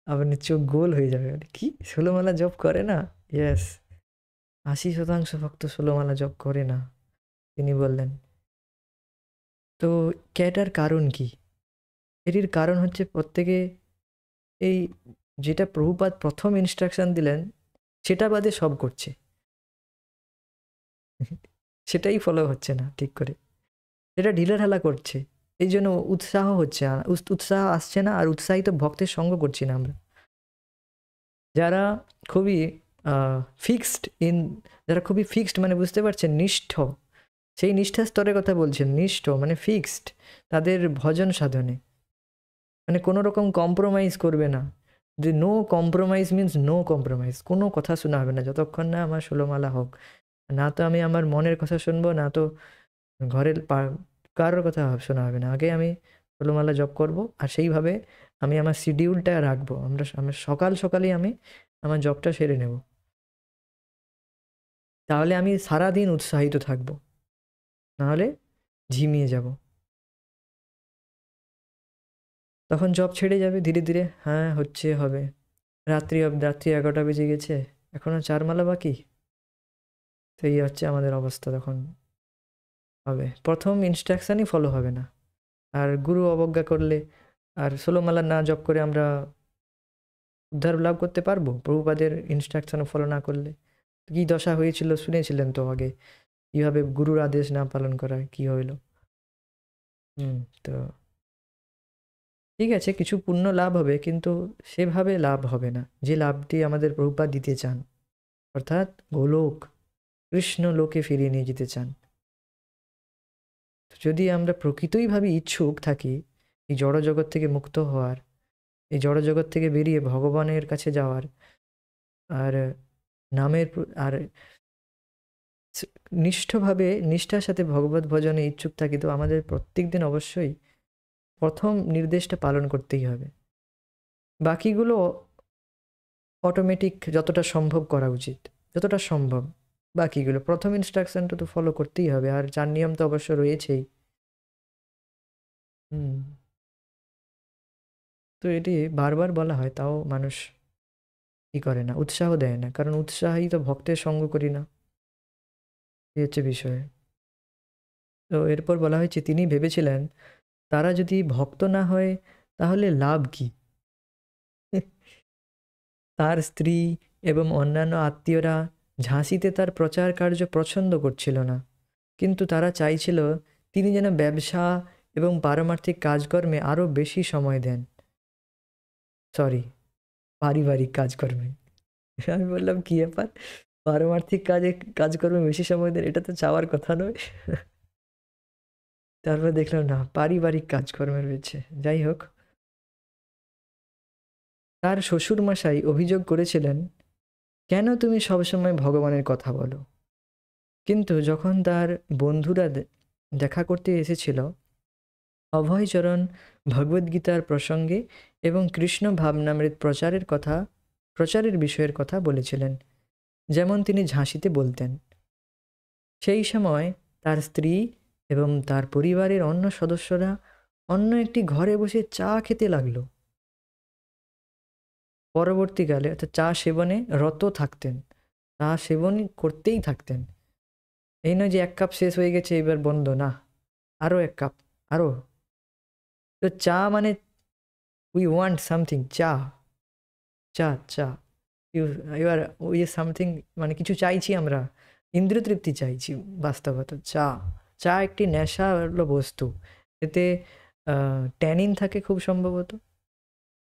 S1: আপনার চোখ গোল হয়ে যাবে, কি 16 মালা জপ করে না? ইয়েস, 80% ভক্ত 16 মালা জপ করে না, তিনি বললেন। তো এটার কারণ কি? এটির কারণ হচ্ছে প্রত্যেকে এই যেটা প্রভুপাদ প্রথম ইনস্ট্রাকশন দিলেন সেটা বাদে সব করছে, সেটাই ফলো হচ্ছে না ঠিক করে, সেটা ঢিলাঢালা করছে। এই জন্য উৎসাহ আসছে না, আর উৎসাহিত ভক্তের সঙ্গ করছি না আমরা। যারা খুবই ফিক্সড মানে বুঝতে পারছেন, নিষ্ঠ, সেই নিষ্ঠার স্তরের কথা বলছেন। নিষ্ঠ মানে ফিক্সড, তাদের ভজন সাধনে, মানে কোনো রকম কম্প্রোমাইজ করবে না। যে no compromise means no compromise, কোনো কথা শোনা হবে না যতক্ষণ না আমার 16 মালা হোক। না তো আমি আমার মনের কথা শুনবো, না তো ঘরের কারোর কথা শোনা হবে না। আগে আমি 16 মালা জপ করব, আর সেইভাবে আমি আমার শিডিউলটা রাখবো। আমি সকালেই আমি আমার জবটা সেরে নেব। তাহলে আমি সারাদিন উৎসাহিত থাকবো, নাহলে ঝিমিয়ে যাব। তখন জব ছেড়ে যাবে ধীরে ধীরে। হ্যাঁ, হবে। রাত্রি 11টা বেজে গেছে, এখনো 4 মালা বাকি। তো এই হচ্ছে আমাদের অবস্থা তখন হবে। প্রথম ইনস্ট্রাকশনই ফলো হবে না। আর গুরু অবজ্ঞা করলে আর 16 মালা না জপ করে আমরা উদ্ধার লাভ করতে পারবো? প্রভুপাদের ইনস্ট্রাকশন ফলো না করলে কি দশা হয়েছিল শুনেছিলেন তো আগে, কিভাবে গুরুর আদেশ না পালন করায় কি হইল। তো ঠিক আছে, কিছু পুণ্য লাভ হবে, কিন্তু সেভাবে লাভ হবে না যে লাভটি আমাদের প্রভুপাদ দিতে চান, অর্থাৎ গোলোক, কৃষ্ণ লোকে ফিরিয়ে নিয়ে যেতে চান। যদি আমরা প্রকৃতইভাবে ইচ্ছুক থাকি এই জড়জগৎ থেকে মুক্ত হওয়ার, এই জড়জগৎ থেকে বেরিয়ে ভগবানের কাছে যাওয়ার, আর আর নিষ্ঠার সাথে ভগবত ভজনে ইচ্ছুক থাকি, তো আমাদের প্রত্যেক দিন অবশ্যই প্রথম নির্দেশটা পালন করতেই হবে। বাকিগুলো অটোমেটিক যতটা সম্ভব করা উচিত, যতটা সম্ভব। বাকিগুলো প্রথম ইনস্ট্রাকশনটা তো ফলো করতেই হবে, আর 4 নিয়ম তো অবশ্য রয়েছেই। তো এটি বারবার বলা হয়, তাও মানুষ কি করে না, উৎসাহ দেয় না, কারণ উৎসাহই তো ভক্তের সঙ্গ করি না, এই হচ্ছে বিষয়। তো এরপর বলা হয়েছে তিনি ভেবেছিলেন তারা যদি ভক্ত না হয় তাহলে লাভ কি। তার স্ত্রী এবং অন্যান্য আত্মীয়রা ঝাঁসিতে তার প্রচার কার্য পছন্দ করছিল না, কিন্তু তারা চাইছিল তিনি যেন ব্যবসা এবং পারমার্থিক কাজকর্মে আরও বেশি সময় দেন। পারিবারিক কাজকর্মে। আমি বললাম কি ব্যাপার, পারমার্থিক কাজকর্মে বেশি সময় দেন, এটা তো চাওয়ার কথা নয়। তারপর দেখলাম না, পারিবারিক কাজকর্মে রয়েছে। যাই হোক, তার শ্বশুরমশাই অভিযোগ করেছিলেন, কেন তুমি সবসময় ভগবানের কথা বলো? কিন্তু যখন তার বন্ধুরা দেখা করতে এসেছিল, অভয়চরণ ভগবদ্গীতার প্রসঙ্গে এবং কৃষ্ণ ভাবনামৃত প্রচারের বিষয়ের কথা বলেছিলেন, যেমন তিনি ঝাঁসিতে বলতেন। সেই সময় তার স্ত্রী এবং তার পরিবারের অন্য সদস্যরা অন্য একটি ঘরে বসে চা খেতে লাগলো। পরবর্তীকালে অর্থাৎ চা সেবনে রত থাকতেন, চা সেবন করতেই থাকতেন। এই নয় যে 1 কাপ শেষ হয়ে গেছে এবার বন্ধ, না, আরও 1 কাপ, আরও। তো চা মানে উই ওয়ান্ট সামথিং, চা চা চা এবার ওই সামথিং মানে কিছু চাইছি আমরা, ইন্দ্রিয় তৃপ্তি চাইছি। বাস্তবত চা চা একটি নেশালো বস্তু, এতে ট্যানিন থাকে খুব সম্ভবত।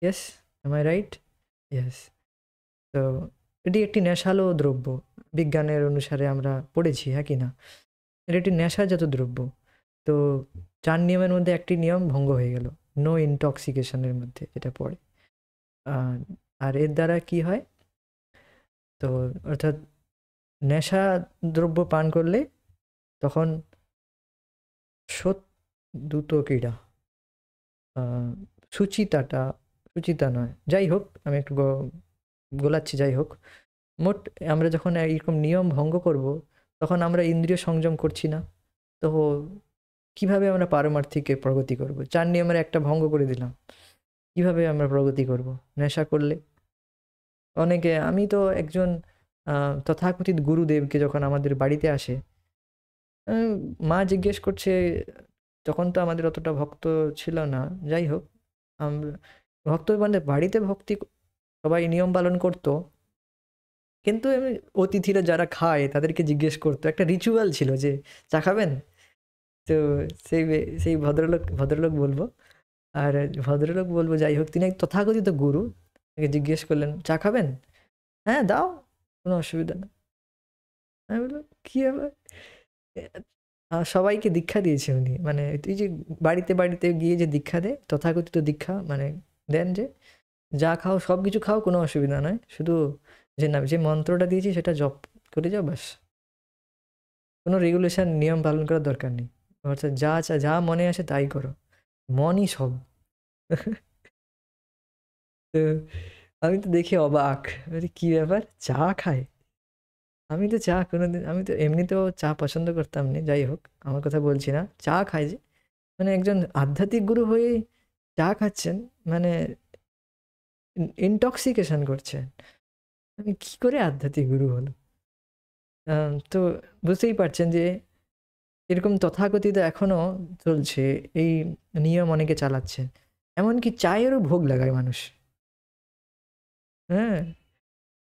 S1: Yes, am I right? Yes. তো এটি একটি নেশালো দ্রব্য, বিজ্ঞানের অনুসারে আমরা পড়েছি, হ্যাঁ কি না? এটা একটি নেশাজাত দ্রব্য। তো 4 নিয়মের মধ্যে একটি নিয়ম ভঙ্গ হয়ে গেল, নো ইনটক্সিকেশনের মধ্যে যেটা পড়ে। আর এর দ্বারা কি হয়, তো অর্থাৎ নেশা দ্রব্য পান করলে তখন দ্রুত ক্রীড়া, সুচিতা নয়, যাই হোক আমি একটু গোলাচ্ছি। যাই হোক, মোট আমরা যখন এরকম নিয়ম ভঙ্গ করব, তখন আমরা ইন্দ্রিয় সংযম করছি না। তো কিভাবে আমরা পারমার্থিকে প্রগতি করব? 4 নিয়মের একটা ভঙ্গ করে দিলাম, কিভাবে আমরা প্রগতি করব নেশা করলে? আমি তো একজন তথাকথিত গুরুদেবকে যখন আমাদের বাড়িতে আসে, মা জিজ্ঞেস করছে, তখন তো আমাদের অতটা ভক্ত ছিল না। যাই হোক, আমরা ভক্ত মানে বাড়িতে ভক্তি, সবাই নিয়ম পালন করতো, কিন্তু অতিথিরা যারা খায় তাদেরকে জিজ্ঞেস করতো, একটা রিচুয়াল ছিল যে চা খাবেন? তো সেই সেই ভদ্রলোক বলবো, আর ভদ্রলোক বলবো, যাই হোক, তিনি এক তথাকথিত গুরু, তাকে জিজ্ঞেস করলেন চা খাবেন? হ্যাঁ দাও, কোনো অসুবিধা না। আমি বললাম কি ব্যাপার? সবাইকে দীক্ষা দিয়েছে উনি, মানে তুই যে বাড়িতে বাড়িতে গিয়ে যে দীক্ষা দেয়, তথাকথিত দীক্ষা মানে দেন যে, যা খাও সব কিছু খাও, কোনো অসুবিধা নয়, শুধু যে মন্ত্রটা দিয়েছি সেটা জপ করে যাও ব্যাস। কোনো রেগুলেশন নিয়ম পালন করার দরকার নেই। অর্থাৎ যা মনে আসে তাই করো, মনই সব। তো আমি তো দেখে অবাক, আরে কি ব্যাপার, চা খায়? আমি তো চা কোনোদিন, আমি তো এমনিতেও চা পছন্দ করতাম না, যাই হোক আমার কথা বলছি না, চা খায় যে, মানে একজন আধ্যাত্মিক গুরু হয়ে চা খাচ্ছেন, মানে ইনটক্সিকেশন করছেন। আমি কি করে আধ্যাত্মিক গুরু হলো? তো বুঝতেই পারছেন যে এরকম তথাকথিত এখনো চলছে, এই নিয়ম অনেকে চালাচ্ছে। এমনকি চায়েরও ভোগ লাগায় মানুষ। হ্যাঁ?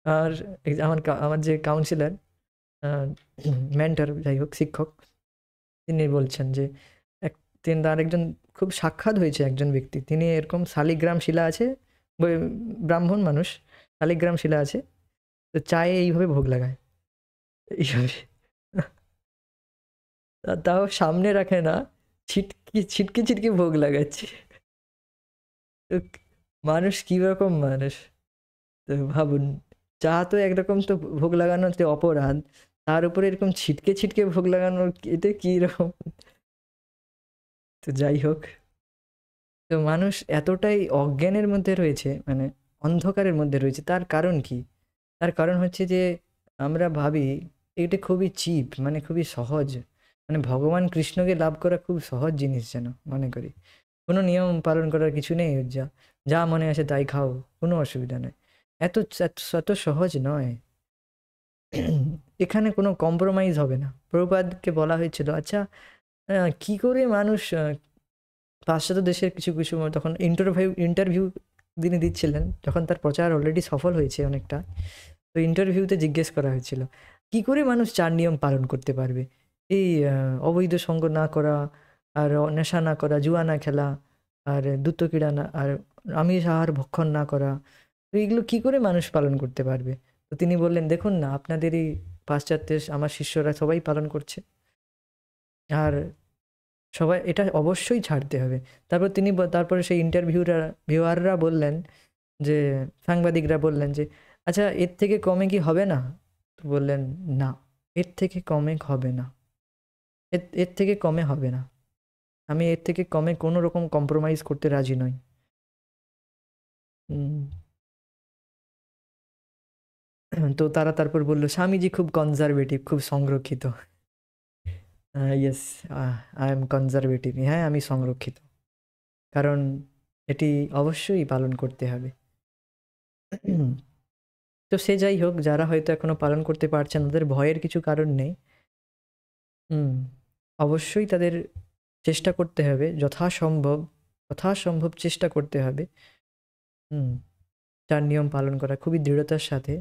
S1: আর এই যে আমার যে কাউন্সিলর, আ মেন্টর যাই হোক, শিক্ষক, তিনি বলছেন যে এক তার একজন খুব সাক্ষাৎ হয়েছে একজন ব্যক্তি। তিনি এরকম শালিগ্রাম শিলা আছে, বই ব্রাহ্মণ মানুষ, শালিগ্রাম শিলা আছে। তো চায়ে এইভাবে ভোগ লাগায়। এইভাবে। তাও সামনে রাখে না, ছিটকে ভোগ লাগাচ্ছে। তো মানুষ কি রকম মানুষ? তো ভাবুন, চা তো একরকম তো ভোগ লাগানোতে অপরাধ। তার উপরে এরকম ছিটকে ভোগ লাগানোর এতে কি রকম? তো যাই হোক। তো মানুষ এতটাই অজ্ঞানের মধ্যে রয়েছে, মানে অন্ধকারের মধ্যে রয়েছে, তার কারণ কি? তার কারণ হচ্ছে যে আমরা ভাবি এটা খুবই চিপ, মানে খুবই সহজ। মানে ভগবান কৃষ্ণকে লাভ করা খুব সহজ জিনিস যেন মনে করি। কোনো নিয়ম পালন করার কিছু নেই, যা মনে আসে তাই খাও, কোনো অসুবিধা নেই। এত এত এত সহজ নয়। এখানে কোনো কম্প্রোমাইজ হবে না। প্রভুপাদকে বলা হয়েছিল, আচ্ছা কি করে মানুষ পাশ্চাত্য দেশের কিছু তখন ইন্টারভিউ তিনি দিচ্ছিলেন, যখন তার প্রচার অলরেডি সফল হয়েছে অনেকটা। তো ইন্টারভিউতে জিজ্ঞেস করা হয়েছিল, কি করে মানুষ 4 নিয়ম পালন করতে পারবে? এই অবৈধ সঙ্গ না করা, আর নেশা না করা, জুয়া না খেলা, আর দ্রুতক্রীড়া না, আর আমিষ আহার ভক্ষণ না করা। তো এগুলো কি করে মানুষ পালন করতে পারবে? তো তিনি বললেন, দেখুন না আপনাদের এই পাশ্চাত্যের আমার শিষ্যরা সবাই পালন করছে। আর সবাই এটা অবশ্যই ছাড়তে হবে। তারপর তারপরে সেই ভিউয়াররা বললেন যে, সাংবাদিকরা বললেন যে, আচ্ছা এর থেকে কমে কি হবে না? তো বললেন, না, এর থেকে কমে হবে না। এর থেকে কমে হবে না। আমি এর থেকে কমে কোনো রকম কম্প্রোমাইজ করতে রাজি নই। উম তো তারা তারপর বলল, স্বামীজি খুব কনজারভেটিভ, খুব সংরক্ষিত। Yes, I am conservative. হ্যাঁ, আমি সংরক্ষিত। কারণ এটি অবশ্যই পালন করতে হবে। তো সে যাই হোক, যারা হয়তো এখনো পালন করতে পারছেন, ওদের ভয়ের কিছু কারণ নেই। হুম, অবশ্যই তাদের চেষ্টা করতে হবে যথাসম্ভব চেষ্টা করতে হবে। হুম, তার নিয়ম পালন করা খুবই দৃঢ়তার সাথে।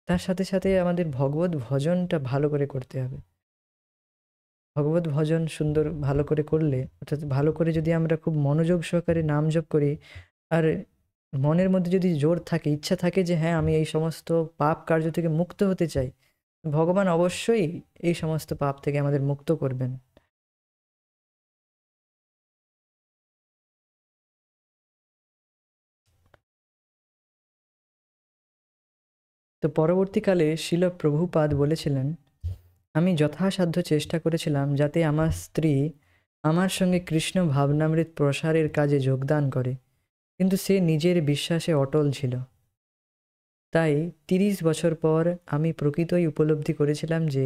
S1: তার সাথে আমাদের ভগবত ভজনটা ভালো করে করতে হবে। ভগবত ভজন সুন্দর ভালো করে করলে, অর্থাৎ ভালো করে যদি আমরা খুব মনোযোগ সহকারে নাম জপ করি, আর মনের মধ্যে যদি জোর থাকে, ইচ্ছা থাকে যে হ্যাঁ, আমি এই সমস্ত পাপ কার্য থেকে মুক্ত হতে চাই, ভগবান অবশ্যই এই সমস্ত পাপ থেকে আমাদের মুক্ত করবেন। তো পরবর্তীকালে শিল প্রভুপাদ বলেছিলেন, আমি যথাসাধ্য চেষ্টা করেছিলাম যাতে আমার স্ত্রী আমার সঙ্গে কৃষ্ণ ভাবনামৃত প্রসারের কাজে যোগদান করে, কিন্তু সে নিজের বিশ্বাসে অটল ছিল। তাই ৩০ বছর পর আমি প্রকৃতই উপলব্ধি করেছিলাম যে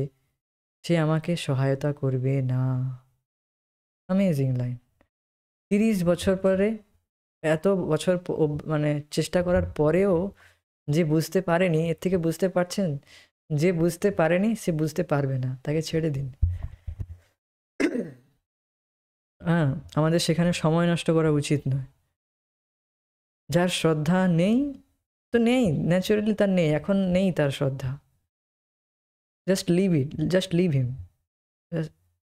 S1: সে আমাকে সহায়তা করবে না। Amazing line. ৩০ বছর পরে, এত বছর মানে চেষ্টা করার পরেও যে বুঝতে পারেনি, এর থেকে বুঝতে পারছেন, যে বুঝতে পারেনি সে বুঝতে পারবে না, তাকে ছেড়ে দিন। হ্যাঁ, আমাদের সেখানে সময় নষ্ট করা উচিত নয়। যার শ্রদ্ধা নেই, তো নেই, ন্যাচারালি তার নেই, এখন নেই তার শ্রদ্ধা। জাস্ট লিভ হিম।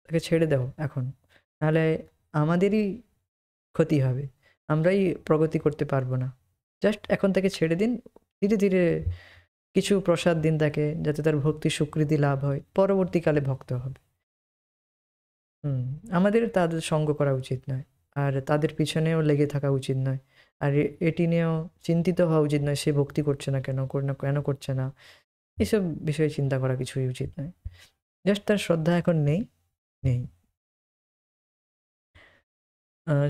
S1: তাকে ছেড়ে দাও এখন, নাহলে আমাদেরই ক্ষতি হবে, আমরাই প্রগতি করতে পারবো না। জাস্ট এখন তাকে ছেড়ে দিন, ধীরে ধীরে কিছু প্রসাদ দিন তাকে, যাতে তার ভক্তি স্বীকৃতি লাভ হয়, পরবর্তীকালে ভক্ত হবে। হুম, আমাদের তাদের সঙ্গ করা উচিত নয়, আর তাদের পিছনেও লেগে থাকা উচিত নয়। আর এটি নিয়েও চিন্তিত হওয়া উচিত নয়, সে ভক্তি করছে না কেন, কেন করছে না, এসব বিষয়ে চিন্তা করা কিছুই উচিত নয়। জাস্ট তার শ্রদ্ধা এখন নেই, নেই।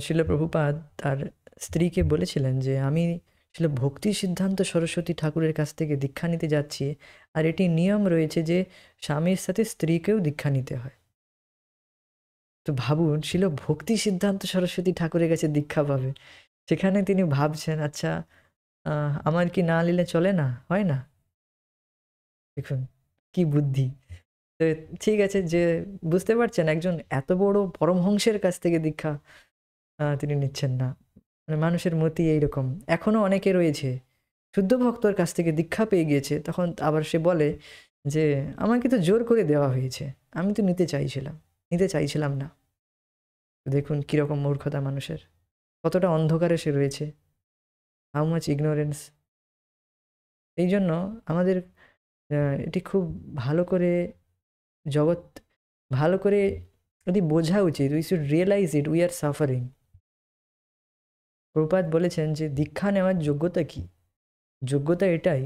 S1: শিল প্রভুপাদ তার স্ত্রীকে বলেছিলেন যে, আমি শিল ভক্তি সিদ্ধান্ত সরস্বতী ঠাকুরের কাছ থেকে দীক্ষা নিতে যাচ্ছি, আর এটি নিয়ম রয়েছে যে স্বামীর সাথে স্ত্রীকেও দীক্ষা নিতে হয়। তো ভাবুন, শিল ভক্তি সিদ্ধান্ত সরস্বতী ঠাকুরের কাছে দীক্ষা পাবে, সেখানে তিনি ভাবছেন, আচ্ছা আমার কি না নিলে চলে না, হয় না? দেখুন কি বুদ্ধি। তো ঠিক আছে, যে বুঝতে পারছেন একজন এত বড় পরমহংসের কাছ থেকে দীক্ষা তিনি নিচ্ছেন না। মানে মানুষের মতি এইরকম। এখনো অনেকে রয়েছে, শুদ্ধ ভক্তর কাছ থেকে দীক্ষা পেয়ে গিয়েছে, তখন আবার সে বলে যে, আমাকে তো জোর করে দেওয়া হয়েছে, আমি তো নিতে চাইছিলাম না। দেখুন কীরকম মূর্খতা মানুষের, কতটা অন্ধকারে সে রয়েছে, হাউ মাচ ইগনোরেন্স। এই জন্য আমাদের এটি খুব ভালো করে জগৎ ভালো করে এটি বোঝা উচিত। We should realise it, we are suffering. Prabhupada বলেছেন যে দীক্ষা নেওয়ার যোগ্যতা কী? যোগ্যতা এটাই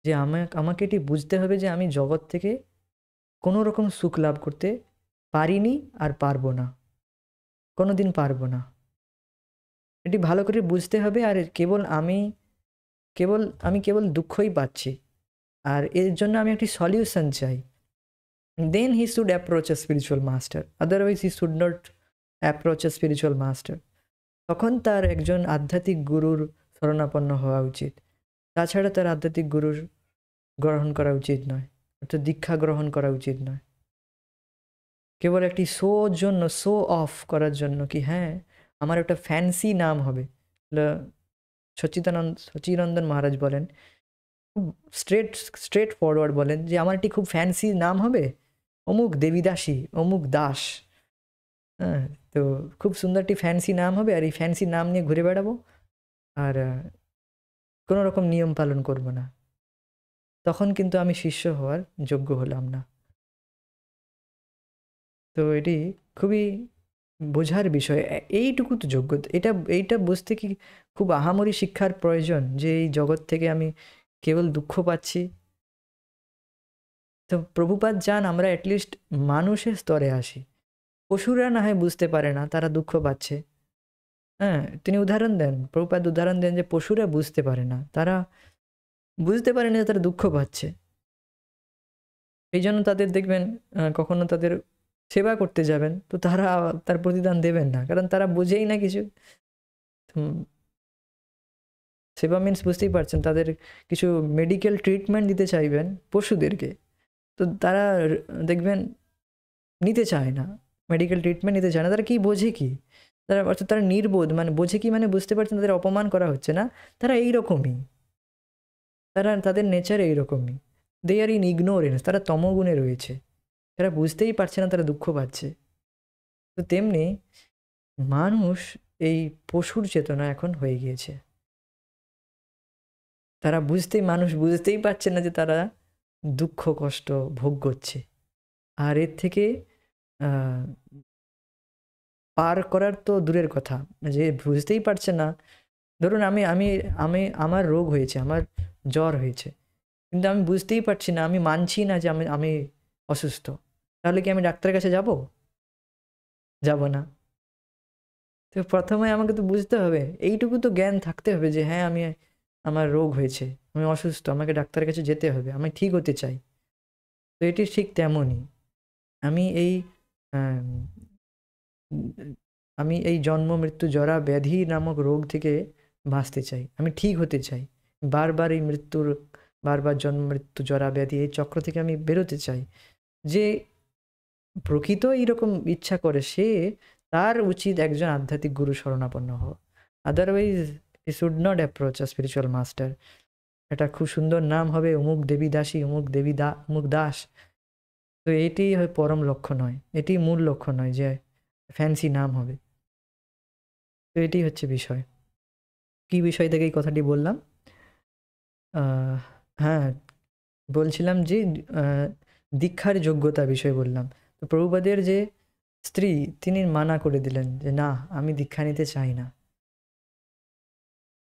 S1: যে আমাকে এটি বুঝতে হবে যে আমি জগৎ থেকে কোনো রকম সুখ লাভ করতে পারিনি আর পারবো না, কোনো দিন পারবো না। এটি ভালো করে বুঝতে হবে। আর আমি কেবল দুঃখই পাচ্ছি, আর এর জন্য আমি একটি সলিউশন চাই। Then he should approach a spiritual master, otherwise he should not approach a spiritual master. তখন তার একজন আধ্যাত্মিক গুরুর শরণাপন্ন হওয়া উচিত। তাছাড়া তার আধ্যাত্মিক গুরুর গ্রহণ করা উচিত নয়, অর্থাৎ দীক্ষা গ্রহণ করা উচিত নয়। কেবল একটি শো অফ করার জন্য, কি হ্যাঁ আমার একটা ফ্যান্সি নাম হবে। সচিদানন্দন মহারাজ বলেন, খুব স্ট্রেট ফরওয়ার্ড বলেন যে আমার একটি খুব ফ্যান্সি নাম হবে, অমুক দেবীদাসী, অমুক দাস। হ্যাঁ, তো খুব সুন্দর একটি ফ্যান্সি নাম হবে, আর এই ফ্যান্সি নাম নিয়ে ঘুরে বেড়াবো, আর কোনো রকম নিয়ম পালন করব না। তখন কিন্তু আমি শিষ্য হওয়ার যোগ্য হলাম না। তো এটি খুবই বোঝার বিষয়। এইটুকু তো যোগ্যতা, এইটা বুঝতে কি খুব আহামরি শিক্ষার প্রয়োজন যে এই জগৎ থেকে আমি কেবল দুঃখ পাচ্ছি? তো প্রভুপাদ চান আমরা অ্যাটলিস্ট মানুষের স্তরে আসি। পশুরা না হয় বুঝতে পারে না, তারা দুঃখ পাচ্ছে। হ্যাঁ, তিনি প্রভুপাদ উদাহরণ দেন যে পশুরা বুঝতে পারে না, তারা বুঝতে পারে না যে তারা দুঃখ পাচ্ছে। এই জন্য তাদের দেখবেন কখনো তাদের সেবা করতে যাবেন, তো তারা তার প্রতিদান দেবেন না, কারণ তারা বোঝেই না কিছু। সেবা মিন্স বুঝতেই পারছেন, তাদের কিছু মেডিকেল ট্রিটমেন্ট দিতে চাইবেন পশুদেরকে, তো তারা দেখবেন নিতে চায় না, মেডিকেল ট্রিটমেন্ট নিতে চায় না। তারা কি বোঝে কি? অর্থাৎ তারা নির্বোধ, মানে বোঝে কি, মানে বুঝতে পারছেন তাদের অপমান করা হচ্ছে না। তারা এইরকমই, তাদের নেচার এইরকমই। দে আর ইন ইগনোরেন্স, তারা তমগুণে রয়েছে, তারা বুঝতেই পারছে না তারা দুঃখ পাচ্ছে। তো তেমনি মানুষ এই পশুর চেতনা এখন হয়ে গিয়েছে। মানুষ বুঝতেই পারছে না যে তারা দুঃখ কষ্ট ভোগ করছে, আর এর থেকে পার করার তো দূরের কথা, যে বুঝতেই পারছে না। ধরুন আমি আমি আমি আমার রোগ হয়েছে, আমার জ্বর হয়েছে, কিন্তু আমি বুঝতেই পারছি না, আমি মানছি না যে আমি অসুস্থ। তাহলে কি আমি ডাক্তারের কাছে যাব? যাব না। তো প্রথমে আমাকে তো বুঝতে হবে, এইটুকু তো জ্ঞান থাকতে হবে যে হ্যাঁ আমার রোগ হয়েছে, আমি অসুস্থ, আমাকে ডাক্তারের কাছে যেতে হবে, আমি ঠিক হতে চাই। তো এটি ঠিক তেমনই, আমি এই আম, আমি এই জন্ম মৃত্যু জরা ব্যাধি নামক রোগ থেকে বাঁচতে চাই, আমি ঠিক হতে চাই। বারবার এই বারবার জন্ম মৃত্যু জরা ব্যাধি এই চক্র থেকে আমি বেরোতে চাই। যে প্রকৃত এইরকম ইচ্ছা করে, তার উচিত একজন আধ্যাত্মিক গুরু শরণাপন্ন হওয়া। Otherwise he should not approach a spiritual master. একটা খুব সুন্দর নাম হবে, অমুক দেবী দাসী, অমুক দাস। তো এটি হয় পরম লক্ষ্য নয়, এটি মূল লক্ষ্য নয় যে ফ্যান্সি নাম হবে। তো এটি হচ্ছে বিষয়। কি বিষয় থেকে এই কথাটি বললাম? হ্যাঁ, বলছিলাম যে দীক্ষার যোগ্যতা বিষয়ে বললাম। তো প্রভুপাদের যে স্ত্রী, তিনি মানা করে দিলেন যে না, আমি দীক্ষা নিতে চাই না।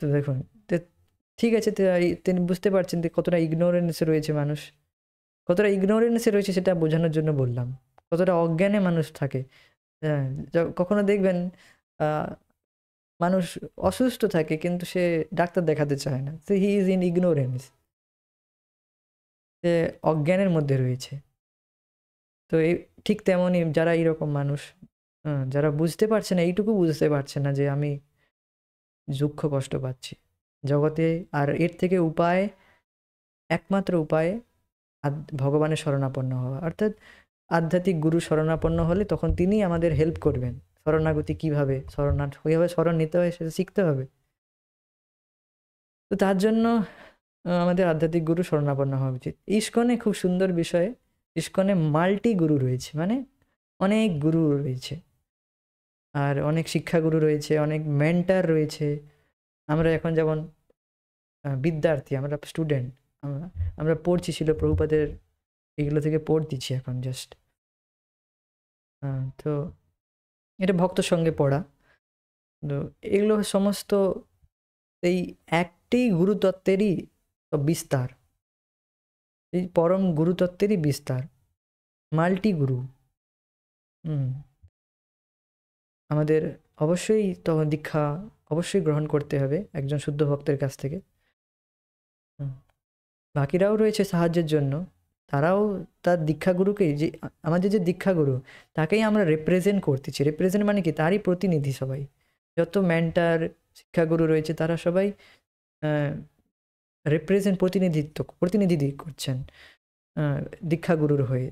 S1: তো দেখুন, তো ঠিক আছে, তো তিনি বুঝতে পারছেন যে কতটা ইগনোরেন্সে রয়েছে মানুষ, কতটা ইগনোরেন্সে রয়েছে সেটা বোঝানোর জন্য বললাম, কতটা অজ্ঞানে মানুষ থাকে। হ্যাঁ, কখনো দেখবেন মানুষ অসুস্থ থাকে কিন্তু সে ডাক্তার দেখাতে চায় না, সে হি ইজ ইন ইগনোরেন্স, সে অজ্ঞানের মধ্যে রয়েছে। তো এই ঠিক তেমনই যারা এইরকম মানুষ, যারা বুঝতে পারছে না, এইটুকু বুঝতে পারছে না যে আমি দুঃখ কষ্ট পাচ্ছি জগতে, আর এর থেকে উপায়, একমাত্র উপায় ভগবানের শরণাপন্ন হওয়া, অর্থাৎ আধ্যাত্মিক গুরু শরণাপন্ন হলে তখন তিনি আমাদের হেল্প করবেন। শরণাগতি কীভাবে কীভাবে শরণ নিতে হয় সেটা শিখতে হবে। তো তার জন্য আমাদের আধ্যাত্মিক গুরু শরণাপন্ন হওয়া উচিত। ইস্কনে খুব সুন্দর বিষয়, ইস্কনে মাল্টি গুরু রয়েছে, মানে অনেক গুরু রয়েছে, আর অনেক শিক্ষাগুরু রয়েছে, অনেক মেন্টার রয়েছে। আমরা এখন যেমন বিদ্যার্থী, আমরা স্টুডেন্ট, আমরা পড়ছি, ছিল প্রভুপাদের এগুলো থেকে পড়তেছি এখন জাস্ট। তো এটা ভক্ত সঙ্গে পড়া, তো এগুলো সমস্ত এই একটি গুরুতত্ত্বেরই বিস্তার, এই পরম গুরুতত্ত্বেরই বিস্তার, মাল্টি গুরু। আমাদের অবশ্যই তখন দীক্ষা অবশ্যই গ্রহণ করতে হবে একজন শুদ্ধ ভক্তের কাছ থেকে। বাকিরাও রয়েছে সাহায্যের জন্য, তারাও তার দীক্ষাগুরুকেই, যে আমাদের যে দীক্ষাগুরু তাকেই আমরা রিপ্রেজেন্ট করতেছি। রিপ্রেজেন্ট মানে কি, তারই প্রতিনিধি সবাই, যত মেন্টার শিক্ষাগুরু রয়েছে তারা সবাই প্রতিনিধি করছেন দীক্ষাগুরুর হয়ে।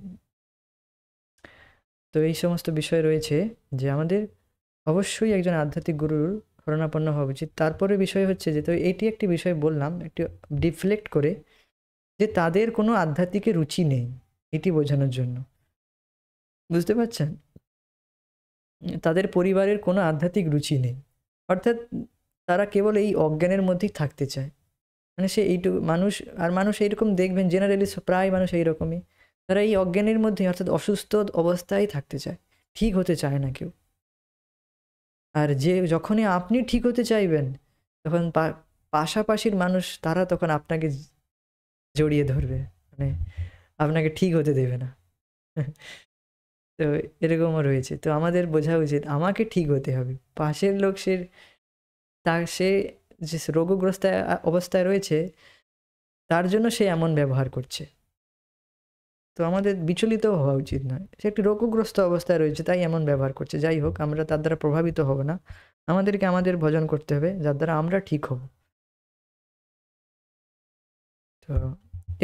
S1: তো এই সমস্ত বিষয় রয়েছে যে আমাদের অবশ্যই একজন আধ্যাত্মিক গুরুর শরণাপন্ন হওয়া উচিত। তারপরে বিষয় হচ্ছে যে, তো এইটি একটি বিষয় বললাম একটু ডিফ্লেক্ট করে, যে তাদের কোনো আধ্যাত্মিকের রুচি নেই, এটি বোঝানোর জন্য। বুঝতে পারছেন? তাদের পরিবারের কোনো আধ্যাত্মিক রুচি নেই, অর্থাৎ তারা কেবল এই অজ্ঞানের মধ্যেই থাকতে চায়। মানে সে এইটুকু মানুষ, আর মানুষ এইরকম দেখবেন জেনারেলি প্রায় মানুষ এইরকমই, তারা এই অজ্ঞানের মধ্যে অর্থাৎ অসুস্থ অবস্থায় থাকতে চায়, ঠিক হতে চায় না কেউ। আর যখনই আপনি ঠিক হতে চাইবেন, তখন পাশাপাশির মানুষ তারা তখন আপনাকে জড়িয়ে ধরবে, মানে আপনাকে ঠিক হতে দেবে না। তো এরকমও রয়েছে। তো আমাদের বোঝা উচিত আমাকে ঠিক হতে হবে, পাশের লোক সে যে রোগগ্রস্ত অবস্থায় রয়েছে তার জন্য সে এমন ব্যবহার করছে, তো আমাদের বিচলিত হওয়া উচিত নয়। সে একটি রোগগ্রস্ত অবস্থায় রয়েছে তাই এমন ব্যবহার করছে, যাই হোক আমরা তার দ্বারা প্রভাবিত হব না, আমাদেরকে আমাদের ভজন করতে হবে যার দ্বারা আমরা ঠিক হব। তো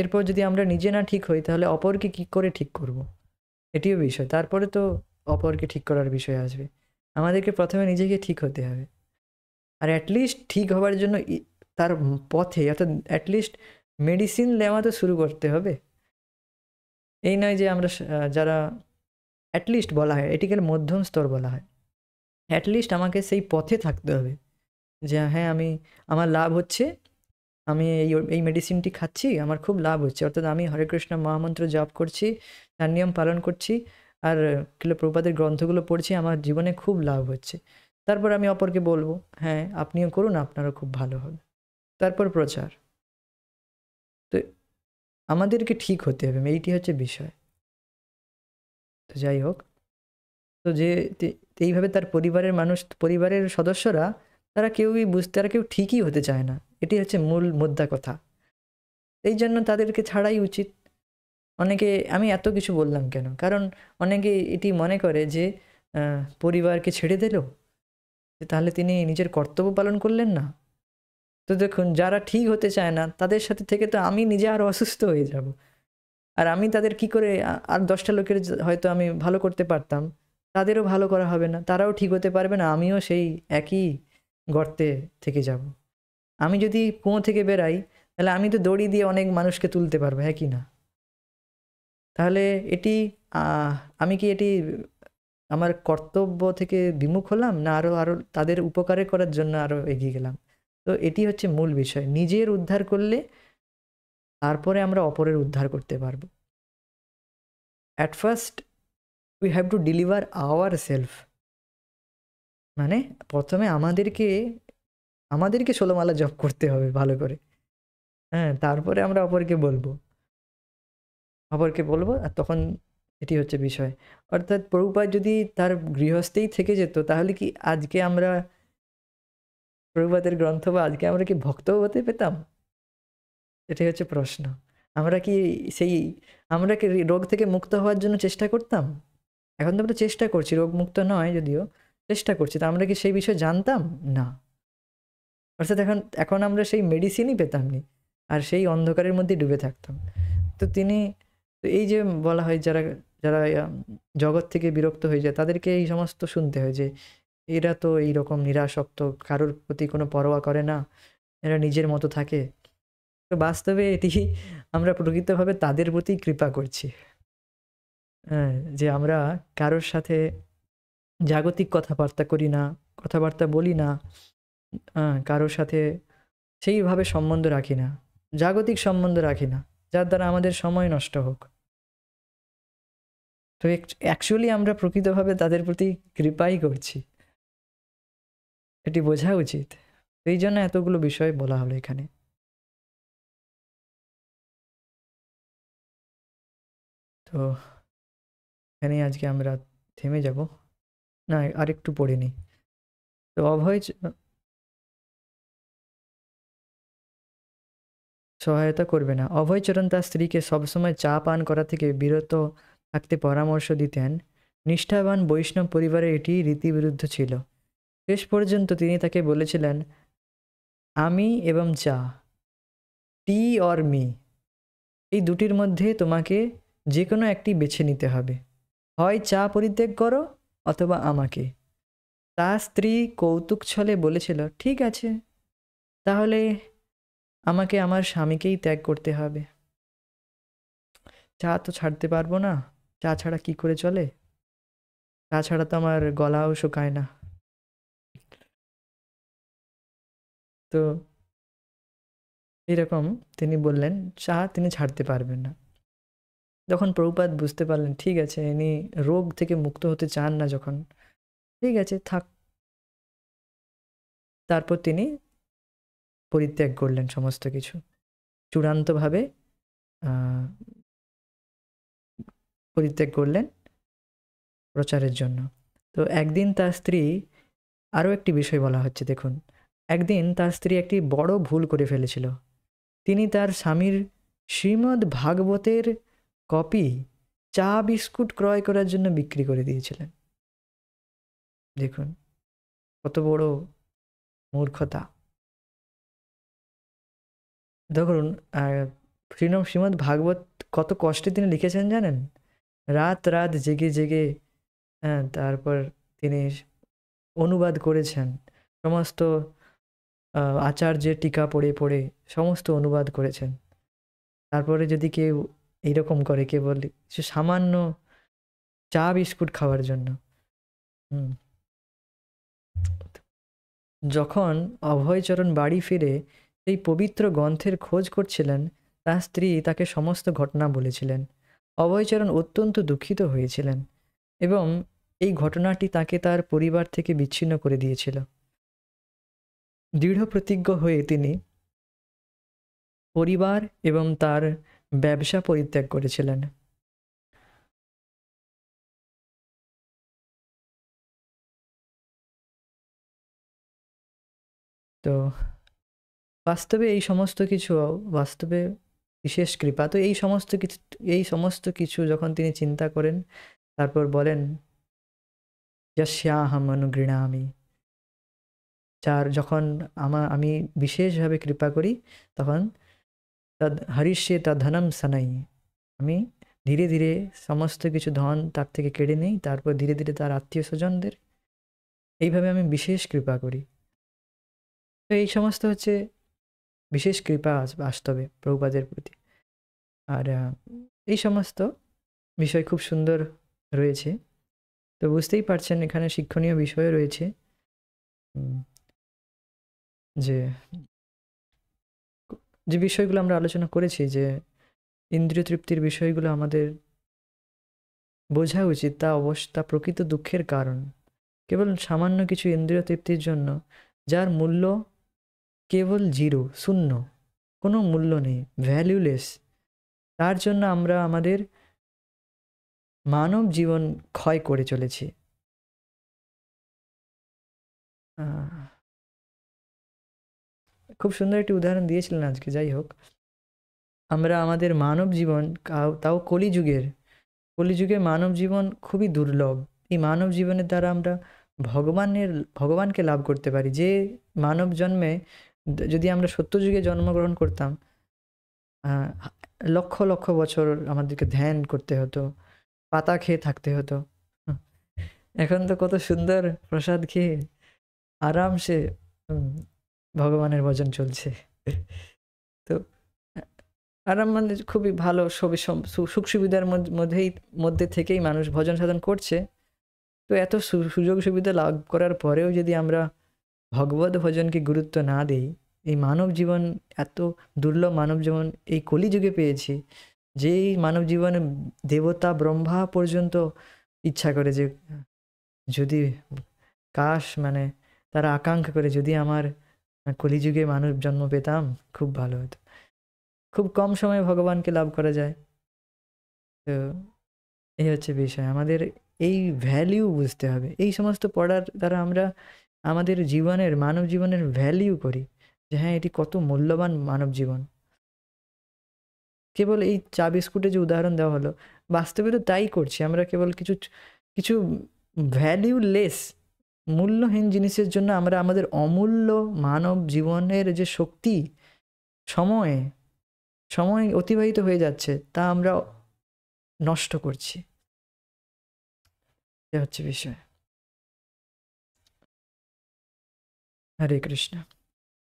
S1: এরপর যদি আমরা নিজে না ঠিক হই তাহলে অপরকে কী করে ঠিক করব, এটিও বিষয়। তারপরে তো অপরকে ঠিক করার বিষয় আসবে, আমাদেরকে প্রথমে নিজেকে ঠিক হতে হবে। আর অ্যাটলিস্ট ঠিক হওয়ার জন্য তার পথে, অর্থাৎ অ্যাটলিস্ট মেডিসিন নেওয়া তো শুরু করতে হবে। এই নয় যে আমরা যারা অ্যাটলিস্ট বলা হয়, এটিকে মধ্যম স্তর বলা হয়, অ্যাটলিস্ট আমাকে সেই পথে থাকতে হবে যে হ্যাঁ আমার লাভ হচ্ছে, আমি এই মেডিসিনটি খাচ্ছি, আমার খুব লাভ হচ্ছে, অর্থাৎ আমি হরে কৃষ্ণ মহামন্ত্র জপ করছি, তার নিয়ম পালন করছি, আর প্রভুপাদের গ্রন্থগুলো পড়ছি, আমার জীবনে খুব লাভ হচ্ছে। তারপর আমি অপরকে বলবো হ্যাঁ আপনিও করুন, আপনারও খুব ভালো হবে, তারপর প্রচার। তো আমাদেরকে ঠিক হতে হবে, এইটি হচ্ছে বিষয়। তো যাই হোক, তো এইভাবে তার পরিবারের সদস্যরা তারা কেউ ঠিকই হতে চায় না, এটি হচ্ছে মূল মুদ্রা কথা। এই জন্য তাদেরকে ছাড়াই উচিত। অনেকে, আমি এত কিছু বললাম কেন, কারণ অনেকে এটি মনে করে যে পরিবারকে ছেড়ে দিল তাহলে তিনি নিজের কর্তব্য পালন করলেন না। তো দেখুন, যারা ঠিক হতে চায় না তাদের সাথে থেকে তো আমি নিজে আরও অসুস্থ হয়ে যাব, আর আমি তাদের কি করে, আর 10টা লোকের হয়তো আমি ভালো করতে পারতাম, তাদেরও ভালো করা হবে না, তারাও ঠিক হতে পারবে না, আমিও সেই একই গর্তে থেকে যাব। আমি যদি কুয়ো থেকে বেরাই তাহলে আমি তো দড়ি দিয়ে অনেক মানুষকে তুলতে পারবো, হ্যাঁ কি না? তাহলে এটি আমি কি এটি আমার কর্তব্য থেকে বিমুখ হলাম, না আরও তাদের উপকারে করার জন্য আরও এগিয়ে গেলাম? তো এটি হচ্ছে মূল বিষয়, নিজের উদ্ধার করলে তারপরে আমরা অপরের উদ্ধার করতে পারবো। At first we have to deliver our self, মানে প্রথমে আমাদেরকে আমাদেরকে ১৬ মালা জপ করতে হবে ভালো করে। হ্যাঁ, তারপরে আমরা অপরকে বলবো আর তখন এটি হচ্ছে বিষয়। অর্থাৎ প্রভুপাদ যদি তার গৃহস্থেই থেকে যেত তাহলে কি আজকে আমরা প্রভুপাদের গ্রন্থ বা আজকে আমরা কি ভক্তও হতে পেতাম? এটাই হচ্ছে প্রশ্ন। আমরা কি সেই আমরা কি রোগ থেকে মুক্ত হওয়ার জন্য চেষ্টা করতাম? এখন তো আমরা চেষ্টা করছি, রোগমুক্ত নয় যদিও, চেষ্টা করছি। তো আমরা কি সেই বিষয়ে জানতাম? না। অর্থাৎ এখন এখন আমরা সেই মেডিসিনই পেতাম নি। আর সেই অন্ধকারের মধ্যেই ডুবে থাকতাম। তো তিনি তো এই যে বলা হয় যারা যারা জগৎ থেকে বিরক্ত হয়ে যায় তাদেরকে এই সমস্ত শুনতে হয় যে এরা তো এইরকম নিরাসক্ত, কারোর প্রতি কোনো পরোয়া করে না, এরা নিজের মতো থাকে। তো বাস্তবে এটি আমরা প্রকৃতভাবে তাদের প্রতি কৃপা করছি। হ্যাঁ, যে আমরা কারোর সাথে জাগতিক কথাবার্তা করি না, কথাবার্তা বলি না, কারোর সাথে সেইভাবে সম্বন্ধ রাখি না, জাগতিক সম্বন্ধ রাখি না, যার দ্বারা আমাদের সময় নষ্ট হোক। তো অ্যাকচুয়ালি আমরা প্রকৃতভাবে তাদের প্রতি কৃপাই করছি, এটি বোঝা উচিত। এই জন্য এতগুলো বিষয় বলা হলো এখানে। তো এখানেই আজকে আমরা থেমে যাব। না, আরেকটু পড়ে নিই। তো সহায়তা করবে না। অভয়চরণ তার স্ত্রীকে সবসময় চা পান করা থেকে বিরত থাকতে পরামর্শ দিতেন। নিষ্ঠাবান বৈষ্ণব পরিবারে এটি রীতিবিরুদ্ধ ছিল। শেষ পর্যন্ত তিনি তাকে বলেছিলেন, আমি এবং চা, টি অর মি, এই দুটির মধ্যে তোমাকে যে কোনো একটি বেছে নিতে হবে। হয় চা পরিত্যাগ করো অথবা আমাকে। তার স্ত্রী কৌতুক ছলে বলেছিল, ঠিক আছে, তাহলে আমাকে আমার স্বামীকেই ত্যাগ করতে হবে। চা তো ছাড়তে পারবো না, চা ছাড়া কি করে চলে? চা ছাড়া তো আমার গলাও শুকায় না। তো এরকম তিনি বললেন, চা তিনি ছাড়তে পারবেন না। যখন প্রভুপাদ বুঝতে পারলেন ঠিক আছে ইনি রোগ থেকে মুক্ত হতে চান না যখন, ঠিক আছে থাক, তারপর তিনি পরিত্যাগ করলেন সমস্ত কিছু চূড়ান্তভাবে, পরিত্যাগ করলেন প্রচারের জন্য। তো একদিন তার স্ত্রী, আরও একটি বিষয় বলা হচ্ছে দেখুন, একদিন তার স্ত্রী একটি বড় ভুল করে ফেলেছিল। তিনি তার স্বামীর শ্রীমদ্ ভাগবতের কপি চা বিস্কুট ক্রয় করার জন্য বিক্রি করে দিয়েছিলেন। দেখুন কত বড় মূর্খতা। ধরুন শ্রীমদ্ ভাগবত কত কষ্টে তিনি লিখেছেন জানেন? রাত রাত জেগে জেগে, হ্যাঁ, তারপর তিনি অনুবাদ করেছেন সমস্ত, আচার্যের টিকা পড়ে পড়ে সমস্ত অনুবাদ করেছেন। তারপরে যদি কেউ এইরকম করে কেবল সে সামান্য চা বিস্কুট খাওয়ার জন্য, হুম। যখন অভয়চরণ বাড়ি ফিরে সেই পবিত্র গ্রন্থের খোঁজ করছিলেন, তার স্ত্রী তাকে সমস্ত ঘটনা বলেছিলেন। অভয়চরণ অত্যন্ত দুঃখিত হয়েছিলেন এবং এই ঘটনাটি তাকে তার পরিবার থেকে বিচ্ছিন্ন করে দিয়েছিল। দৃঢ় প্রতিজ্ঞ হয়ে তিনি পরিবার এবং তার ব্যবসা পরিত্যাগ করেছিলেন। তো বাস্তবে এই সমস্ত কিছু বাস্তবে বিশেষ কৃপা। তো এই সমস্ত কিছু যখন তিনি চিন্তা করেন, তারপর বলেন, যস্যাহম অনুগৃণামি, যার যখন আমি বিশেষভাবে কৃপা করি তখন তদ হরিষ্যে তদ্ধনম সানাই, আমি ধীরে ধীরে সমস্ত কিছু ধন তার থেকে কেড়ে নিই, তারপর ধীরে ধীরে তার আত্মীয় স্বজনদের এইভাবে আমি বিশেষ কৃপা করি। তো এই সমস্ত হচ্ছে বিশেষ কৃপা বাস্তবে প্রভুপাদের প্রতি। আর এই সমস্ত বিষয় খুব সুন্দর রয়েছে। তো বুঝতেই পারছেন এখানে শিক্ষণীয় বিষয় রয়েছে, যে যে বিষয়গুলো আমরা আলোচনা করেছি, যে ইন্দ্রিয় তৃপ্তির বিষয়গুলো আমাদের বোঝা উচিত, তা প্রকৃত দুঃখের কারণ। কেবল সামান্য কিছু ইন্দ্রিয় তৃপ্তির জন্য যার মূল্য কেবল জিরো, শূন্য, কোনো মূল্য নেই, ভ্যালুলেস। তার জন্য আমরা আমাদের মানব জীবন ক্ষয় করে চলেছি। খুব সুন্দর একটি উদাহরণ দিয়েছিলেন আজকে। যাই হোক, আমরা আমাদের মানব জীবন, তাও কলিযুগে মানব জীবন খুবই দুর্লভ। এই মানব জীবনের দ্বারা আমরা ভগবানকে লাভ করতে পারি। যে মানব জন্মে যদি আমরা সত্যযুগে জন্মগ্রহণ করতাম, লক্ষ লক্ষ বছর আমাদেরকে ধ্যান করতে হতো, পাতা খেয়ে থাকতে হতো। এখন তো কত সুন্দর প্রসাদ খেয়ে আরামসে ভগবানের ভজন চলছে। তো আরাম মানে খুবই ভালো, সবই সুখ সুবিধার মধ্যে থেকেই মানুষ ভজন সাধন করছে। তো এত সুযোগ সুবিধা লাভ করার পরেও যদি আমরা ভগবত ভজনকে গুরুত্ব না দিই, এই মানব জীবন, এত দুর্লভ মানব জীবন এই কলিযুগে পেয়েছি, যেই মানব জীবনে দেবতা ব্রহ্মা পর্যন্ত ইচ্ছা করে যে যদি কাশ, মানে তারা আকাঙ্ক্ষা করে যদি আমার কলিযুগে মানব জন্ম পেতাম খুব ভালো হতো। খুব কম সময়ে ভগবানকে লাভ করা যায়। তো এই হচ্ছে বিষয়। আমাদের এই ভ্যালিউ বুঝতে হবে। এই সমস্ত পড়ার দ্বারা আমরা আমাদের জীবনের, মানব জীবনের ভ্যালিউ করি যে হ্যাঁ, এটি কত মূল্যবান মানব জীবন। কেবল এই চা বিস্কুটের যে উদাহরণ দেওয়া হলো, বাস্তবে তো তাই করছি আমরা। কেবল কিছু কিছু ভ্যালিউলেস, মূল্যহীন জিনিসের জন্য আমরা আমাদের অমূল্য মানব জীবনের যে শক্তি, সময় অতিবাহিত হয়ে যাচ্ছে, তা আমরা নষ্ট করছি। এ হচ্ছে বিষয়। हरे कृष्ण।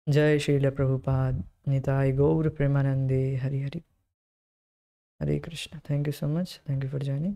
S1: जय श्रील प्रभुपाद। निताय गौर प्रेमानंदे। Hari Hari. Hare Krishna. Thank you so much. Thank you for joining.